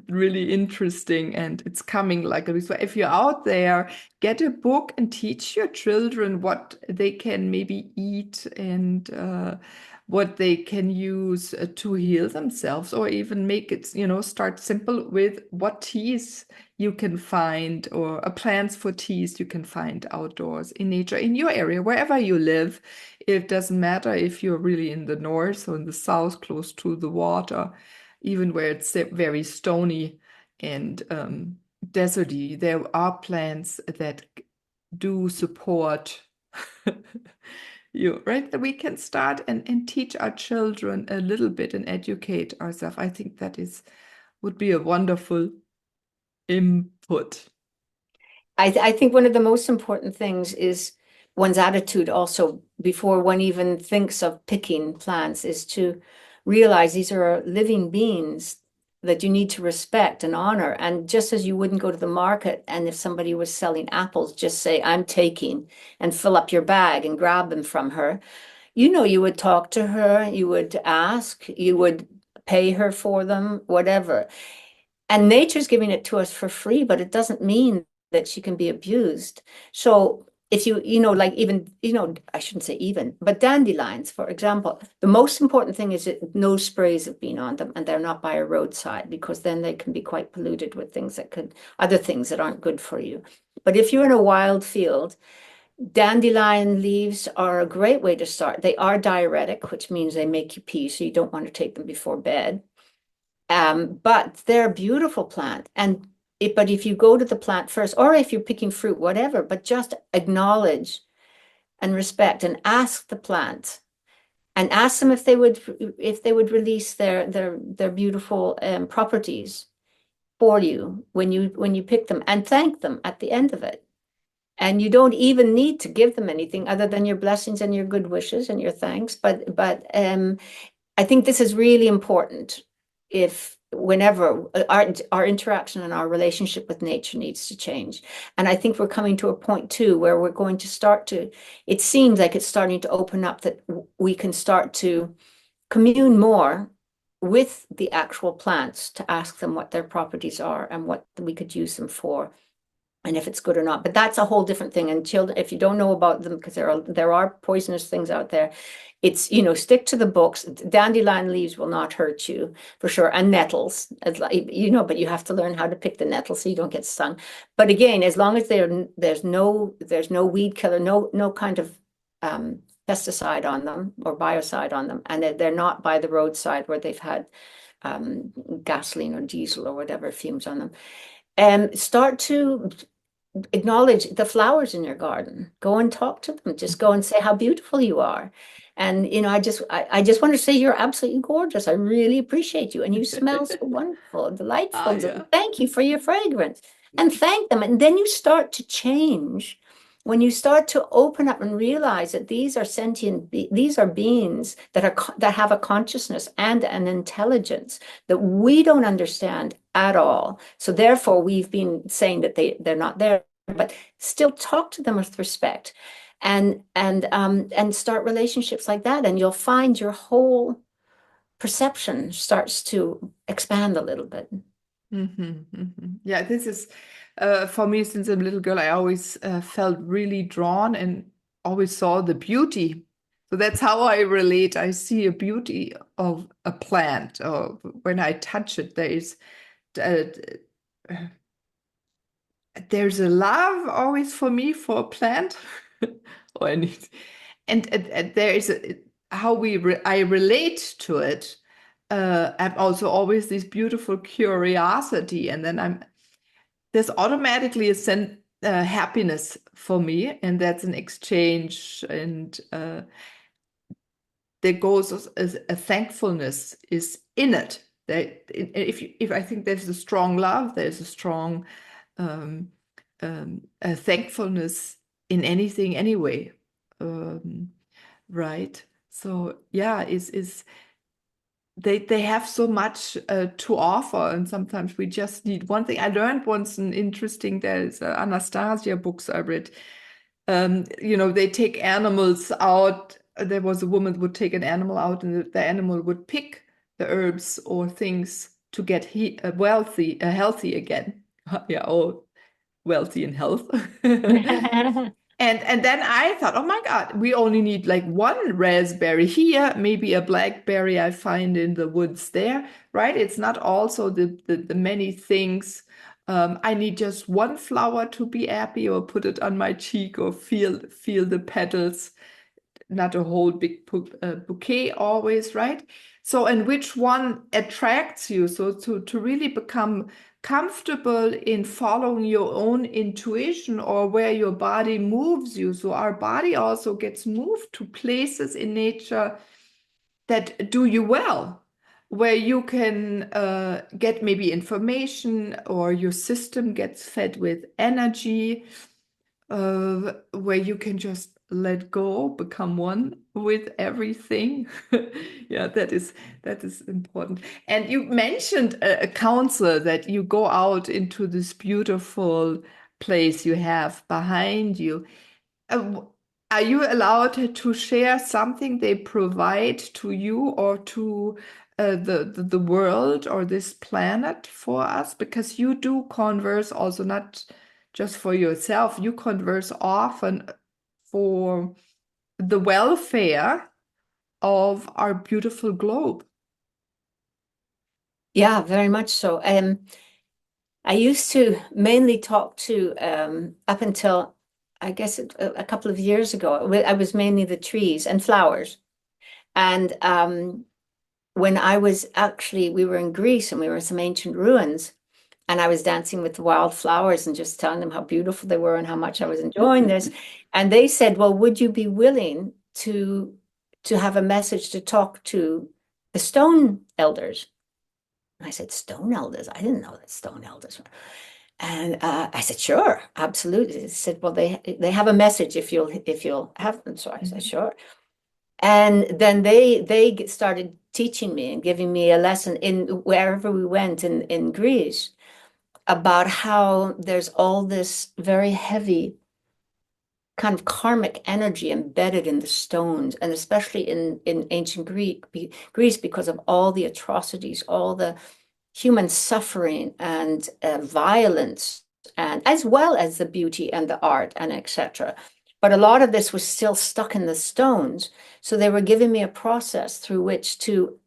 really interesting, and it's coming like a. So if you're out there, get a book and teach your children what they can maybe eat and what they can use to heal themselves, or even make it, start simple with what teas you can find, or plants for teas you can find outdoors in nature, in your area, wherever you live. It doesn't matter if you're really in the north or in the south, close to the water, even where it's very stony and deserty, there are plants that do support you, right? That we can start and teach our children a little bit and educate ourselves. I think that would be a wonderful input. I think one of the most important things is one's attitude also before one even thinks of picking plants is to realize these are living beings that you need to respect and honor. And just as you wouldn't go to the market and if somebody was selling apples, just say, I'm taking, and fill up your bag and grab them from her. You would talk to her, you would ask, you would pay her for them, whatever. And nature's giving it to us for free, but it doesn't mean that she can be abused. So if like even, I shouldn't say even, but dandelions, for example, the most important thing is that no sprays have been on them and they're not by a roadside, because then they can be quite polluted with other things that aren't good for you. But if you're in a wild field, dandelion leaves are a great way to start. They are diuretic, which means they make you pee, so you don't want to take them before bed. But they're a beautiful plant. But if you go to the plant first, or if you're picking fruit, whatever, but just acknowledge and respect and ask the plant and ask them if they would release their beautiful properties for you when you pick them, and thank them at the end of it. And you don't even need to give them anything other than your blessings and your good wishes and your thanks. But I think this is really important. Whenever our interaction and our relationship with nature needs to change. And I think we're coming to a point too where we're going to it seems like it's starting to open up, that we can start to commune more with the actual plants, to ask them what their properties are and what we could use them for, and if it's good or not. But that's a whole different thing. And children, if you don't know about them, because there are poisonous things out there, it's, stick to the books. Dandelion leaves will not hurt you for sure. And nettles, but you have to learn how to pick the nettles so you don't get stung. But again, as long as there's no weed killer, no kind of pesticide on them or biocide on them, and they're not by the roadside where they've had gasoline or diesel or whatever fumes on them. Start to acknowledge the flowers in your garden. Go and talk to them. Just go and say how beautiful you are. And I just want to say you're absolutely gorgeous. I really appreciate you, and you smell so wonderful, delightful. Yeah. Thank you for your fragrance, and thank them. And then you start to change when you start to open up and realize that these are these are beings that have a consciousness and an intelligence that we don't understand at all. So therefore, we've been saying that they're not there, but still talk to them with respect, and start relationships like that, and you'll find your whole perception starts to expand a little bit. Yeah, this is for me, since I'm a little girl, I always felt really drawn and always saw the beauty. So that's how I relate. I see a beauty of a plant, or when I touch it, there's a love always for me for a plant. And there is how I relate to it. I'm also always this beautiful curiosity, and then there's automatically a happiness for me, and that's an exchange, and there goes a thankfulness is in it. That if I think there's a strong love, there's a strong a thankfulness in anything anyway, right? So yeah, they have so much to offer, and sometimes we just need one thing. I learned once there's Anastasia books I read. They take animals out. There was a woman who would take an animal out, and the animal would pick the herbs or things to get healthy again. Yeah, or wealthy in health. And then I thought, oh my God, we only need like one raspberry here, maybe a blackberry I find in the woods there, right? It's not also the many things. I need just one flower to be happy, or put it on my cheek, or feel the petals, not a whole big bouquet always, right? So, and which one attracts you? So to really become comfortable in following your own intuition, or where your body moves you. So our body also gets moved to places in nature that do you well, where you can get maybe information, or your system gets fed with energy, where you can just let go, become one with everything. Yeah, that is important. And you mentioned a council, that you go out into this beautiful place you have behind you. Are you allowed to share something they provide to you or to the world or this planet for us? Because you do converse also, not just for yourself, you converse often for the welfare of our beautiful globe. Yeah, very much so. I used to mainly talk to, up until, I guess, a couple of years ago, I was mainly the trees and flowers. And when I was actually, we were in Greece and we were in some ancient ruins, and I was dancing with the wildflowers and just telling them how beautiful they were and how much I was enjoying this. And they said, well, would you be willing to have a message to talk to the stone elders? And I said, stone elders? I didn't know that stone elders were. And I said, sure, absolutely. They said, well, they have a message if you'll have them. So I said, sure. And then they started teaching me and giving me a lesson in wherever we went in Greece about how there's all this very heavy kind of karmic energy embedded in the stones, and especially in ancient Greece, because of all the atrocities, all the human suffering and violence, and as well as the beauty and the art and etc. But a lot of this was still stuck in the stones. So they were giving me a process through which to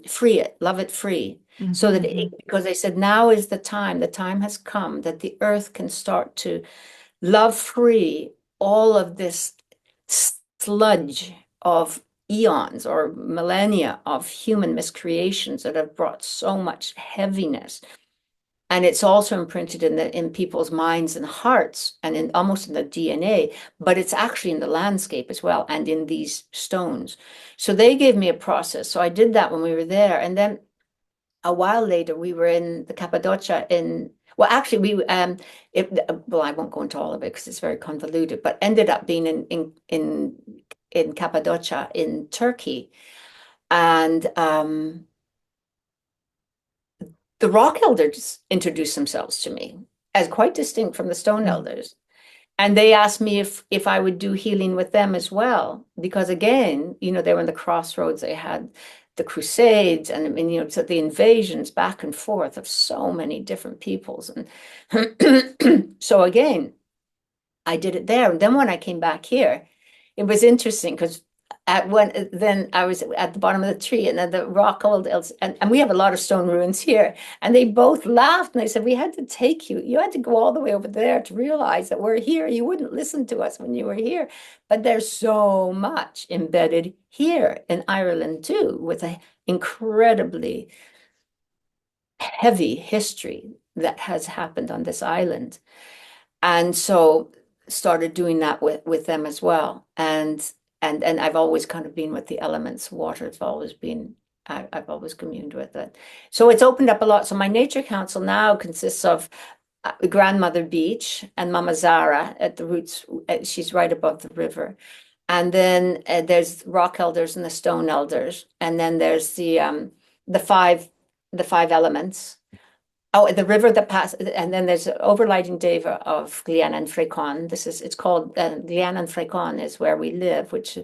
free it, love it free. So that because they said now is the time has come that the earth can start to love free all of this sludge of eons or millennia of human miscreations that have brought so much heaviness. And it's also imprinted in people's minds and hearts and in almost in the DNA, but it's actually in the landscape as well and in these stones. So they gave me a process. So I did that when we were there. And then a while later, we were in the Cappadocia well, actually, well, I won't go into all of it because it's very convoluted, but ended up being in Cappadocia in Turkey. And the rock elders introduced themselves to me as quite distinct from the stone elders. And they asked me if I would do healing with them as well, because again, they were in the crossroads. They had the Crusades and I mean, so the invasions back and forth of so many different peoples. And so again, I did it there. And then when I came back here, it was interesting because then I was at the bottom of the tree and then the rock old elders, and we have a lot of stone ruins here. And they both laughed and they said, we had to take you. You had to go all the way over there to realize that we're here. You wouldn't listen to us when you were here. But there's so much embedded here in Ireland too, with an incredibly heavy history that has happened on this island. And so started doing that with them as well. And I've always kind of been with the elements. Water's always been, I've always communed with it. So it's opened up a lot. So my nature council now consists of Grandmother Beach and Mama Zara at the roots. She's right above the river. And then there's rock elders and the stone elders. And then there's the five elements. Oh, the river that passes, and then there's overlighting deva of Glian and Frecon. It's called Glian and Frecon is where we live, which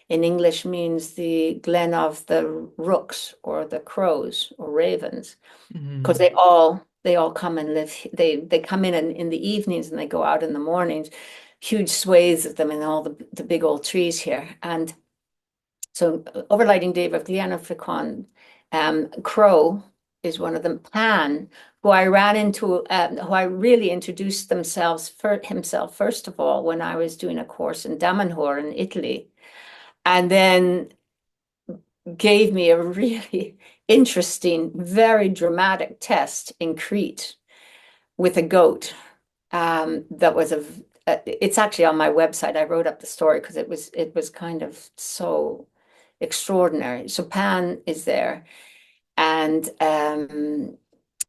in English means the glen of the rooks or the crows or ravens, because they all come and live. They come in the evenings and they go out in the mornings. Huge swathes of them in all the big old trees here, and so overlighting deva of Glian and Frecon, crow is one of them. Pan, who I ran into, who I really introduced himself first of all when I was doing a course in Damanhur in Italy, and then gave me a really interesting, very dramatic test in Crete with a goat. That was it's actually on my website. I wrote up the story because it was kind of so extraordinary. So Pan is there, and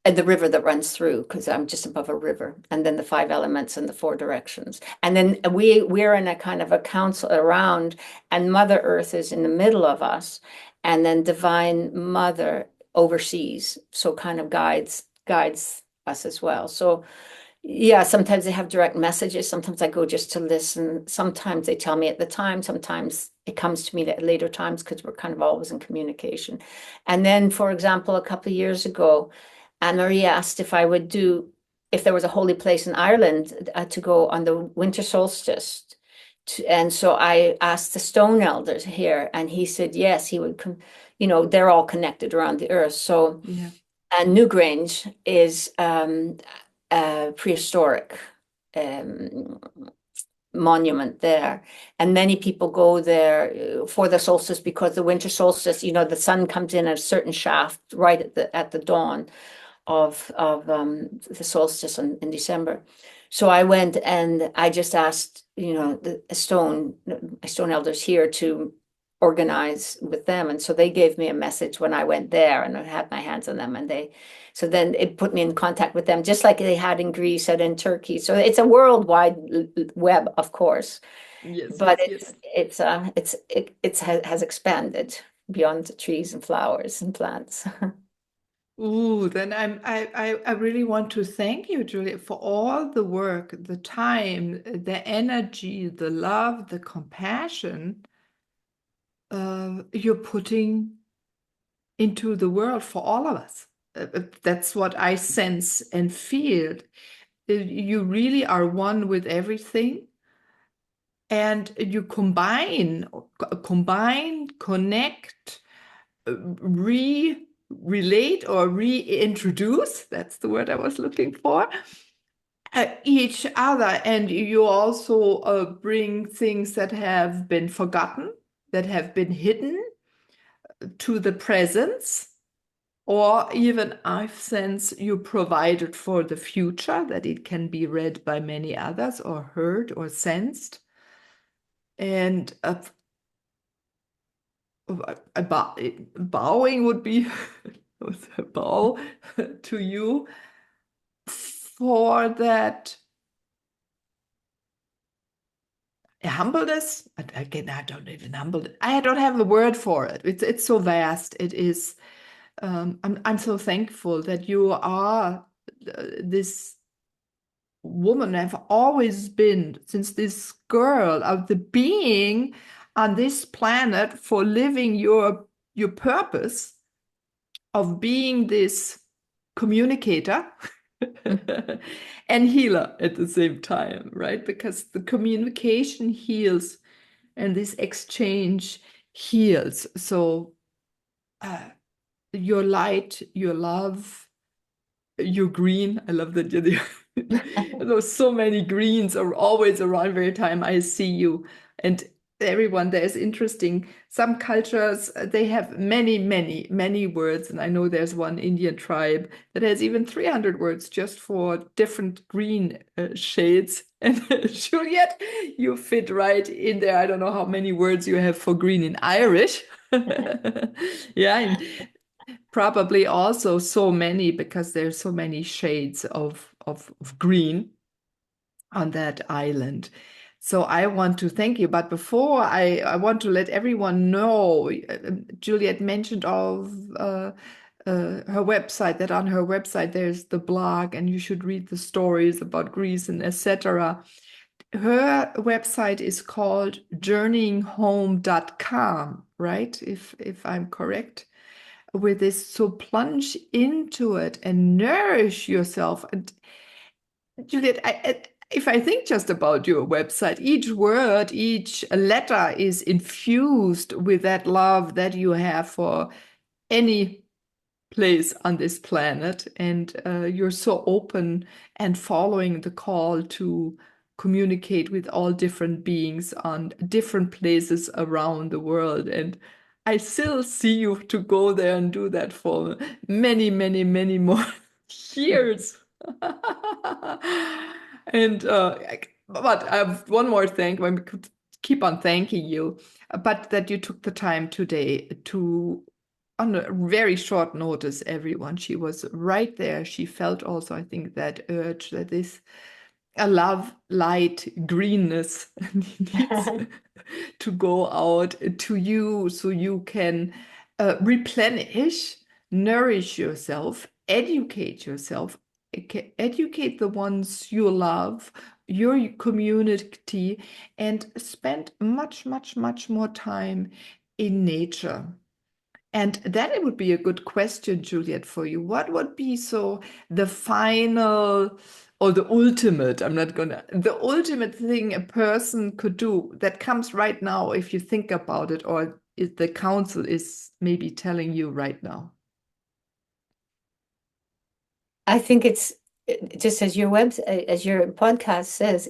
And the river that runs through, because I'm just above a river, and then the five elements and the four directions. And then we're in a kind of a council around, and Mother Earth is in the middle of us, and then Divine Mother oversees, so kind of guides us as well. So yeah, sometimes they have direct messages. Sometimes I go just to listen. Sometimes they tell me at the time. Sometimes it comes to me at later times because we're kind of always in communication. And then, for example, a couple of years ago, Anne-Marie asked if there was a holy place in Ireland to go on the winter solstice. And so I asked the stone elders here, and he said yes, he would come. They're all connected around the earth. So, Yeah. and Newgrange is prehistoric um, monument there. And many people go there for the solstice because the winter solstice, the sun comes in at a certain shaft right at the dawn of the solstice in December. So I went and I just asked, the stone elders here to organize with them. And so they gave me a message when I went there, and I had my hands on them, so then it put me in contact with them, just like they had in Greece and in Turkey. So it's a worldwide web, of course, Yes, but yes, it has expanded beyond the trees and flowers and plants. Ooh, then I really want to thank you, Juliet, for all the work, the time, the energy, the love, the compassion you're putting into the world for all of us. That's what I sense and feel. You really are one with everything, and you combine, connect, relate or reintroduce, that's the word I was looking for, each other. And you also bring things that have been forgotten, that have been hidden to the presence, or even I've sensed you provided for the future, that it can be read by many others or heard or sensed. And bowing would be a bow to you for that humbleness. Again, I don't even humble. I don't have the word for it. It's so vast. It is. I'm so thankful that you are this woman. I've always been, since this girl, of the being on this planet for living your purpose of being this communicator and healer at the same time, right? Because the communication heals and this exchange heals. So your light, your love, your green. I love that there's so many greens are always around every time I see you. And everyone there is interesting. Some cultures, they have many words. And I know there's one Indian tribe that has even 300 words just for different green shades. And Juliet, you fit right in there. I don't know how many words you have for green in Irish. Yeah, and probably also so many, because there's so many shades of green on that island. So I want to thank you. But before I want to let everyone know, Juliet mentioned all of her website, that on her website there's the blog, and you should read the stories about Greece and etc. Her website is called journeyinghome.com, right? If I'm correct with this. So plunge into it and nourish yourself. And Juliet, if I think just about your website, each word, each letter is infused with that love that you have for any place on this planet. And you're so open and following the call to communicate with all different beings on different places around the world. And I still see you to go there and do that for many more years. And but I have one more thing. We could keep on thanking you, but that you took the time today to on a very short notice, everyone. She was right there. She felt also, I think, that urge that this a love, light, greenness needs to go out to you so you can replenish, nourish yourself, educate yourself, educate the ones you love, your community, and spend much, much, much more time in nature. And then it would be a good question, Juliet, for you. What would be so the final or the ultimate, the ultimate thing a person could do that comes right now if you think about it, or if the council is maybe telling you right now? I think it's just as your podcast says,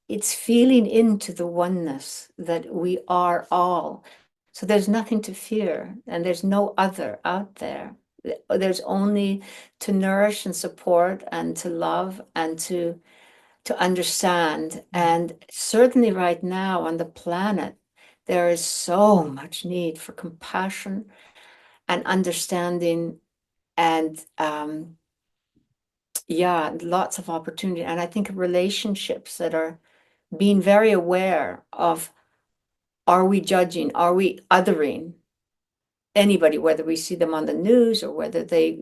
it's feeling into the oneness that we are all. So there's nothing to fear, and there's no other out there. There's only to nourish and support and to love and to understand. And certainly right now on the planet, there is so much need for compassion and understanding and yeah, lots of opportunity. And I think relationships that are being very aware of, are we judging? Are we othering anybody, whether we see them on the news or whether they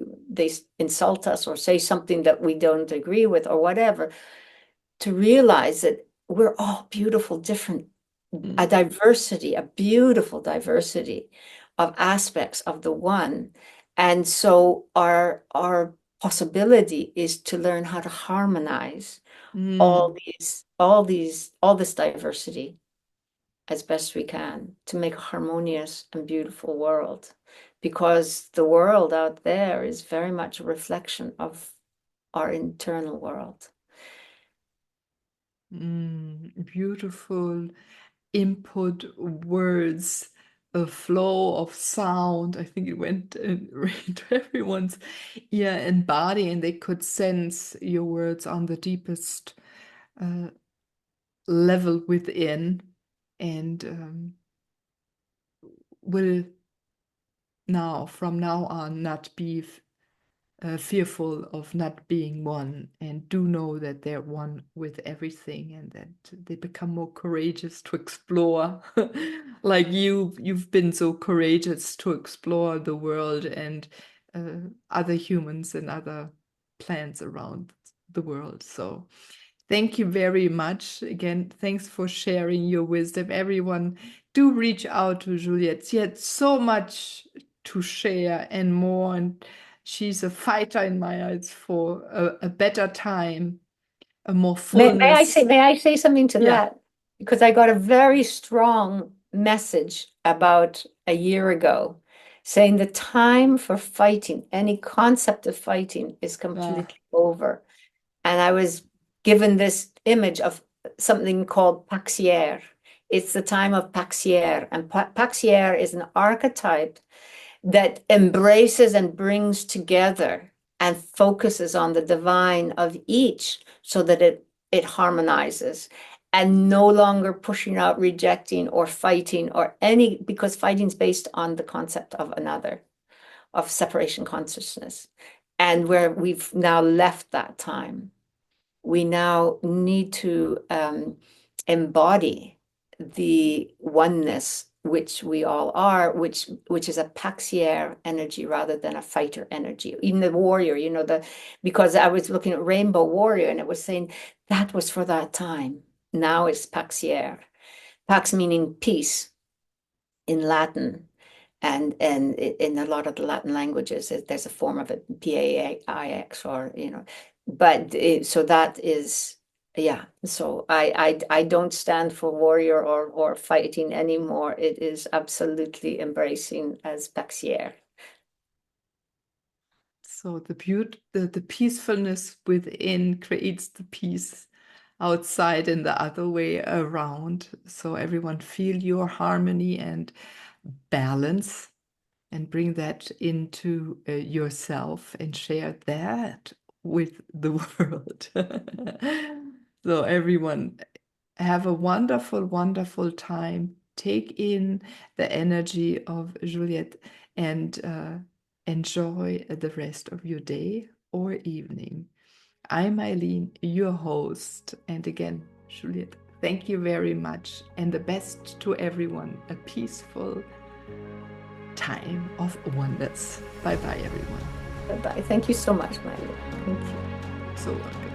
insult us or say something that we don't agree with or whatever, to realize that we're all beautiful, different, a beautiful diversity of aspects of the one. And so our possibility is to learn how to harmonize all this diversity as best we can to make a harmonious and beautiful world, because the world out there is very much a reflection of our internal world. Beautiful input, words, a flow of sound. I think it went into everyone's ear and body, and they could sense your words on the deepest level within, and will now, from now on, not be fearful of not being one, and do know that they're one with everything, and that they become more courageous to explore like you've been so courageous to explore the world and other humans and other plants around the world. So thank you very much. Again, thanks for sharing your wisdom. Everyone, do reach out to Juliet. She had so much to share and more, and she's a fighter in my eyes for a better time, a more fullness. May I say something to that? Because I got a very strong message about a year ago saying the time for fighting, any concept of fighting, is completely over. And I was given this image of something called paxier. It's the time of paxier. And paxier is an archetype that embraces and brings together and focuses on the divine of each so that it harmonizes, and no longer pushing out, rejecting, or fighting, or any, because fighting is based on the concept of another, of separation consciousness. And where we've now left that time, we now need to embody the oneness which we all are, which is a paxier energy rather than a fighter energy. Even the warrior, because I was looking at Rainbow Warrior and it was saying that was for that time. Now it's paxier. Pax meaning peace in Latin. And in a lot of the Latin languages, there's a form of it, Paix, or, but so that is, yeah. So I don't stand for warrior or fighting anymore. It is absolutely embracing as paxier. So the peacefulness within creates the peace outside and the other way around. So everyone feel your harmony and balance, and bring that into yourself and share that with the world. So everyone, have a wonderful, wonderful time take in the energy of Juliet and enjoy the rest of your day or evening. I'm Eileen, your host. And again, Juliet, thank you very much. And the best to everyone. A peaceful time of oneness. Bye-bye, everyone. Bye-bye. Thank you so much, Miley. Thank you. So welcome.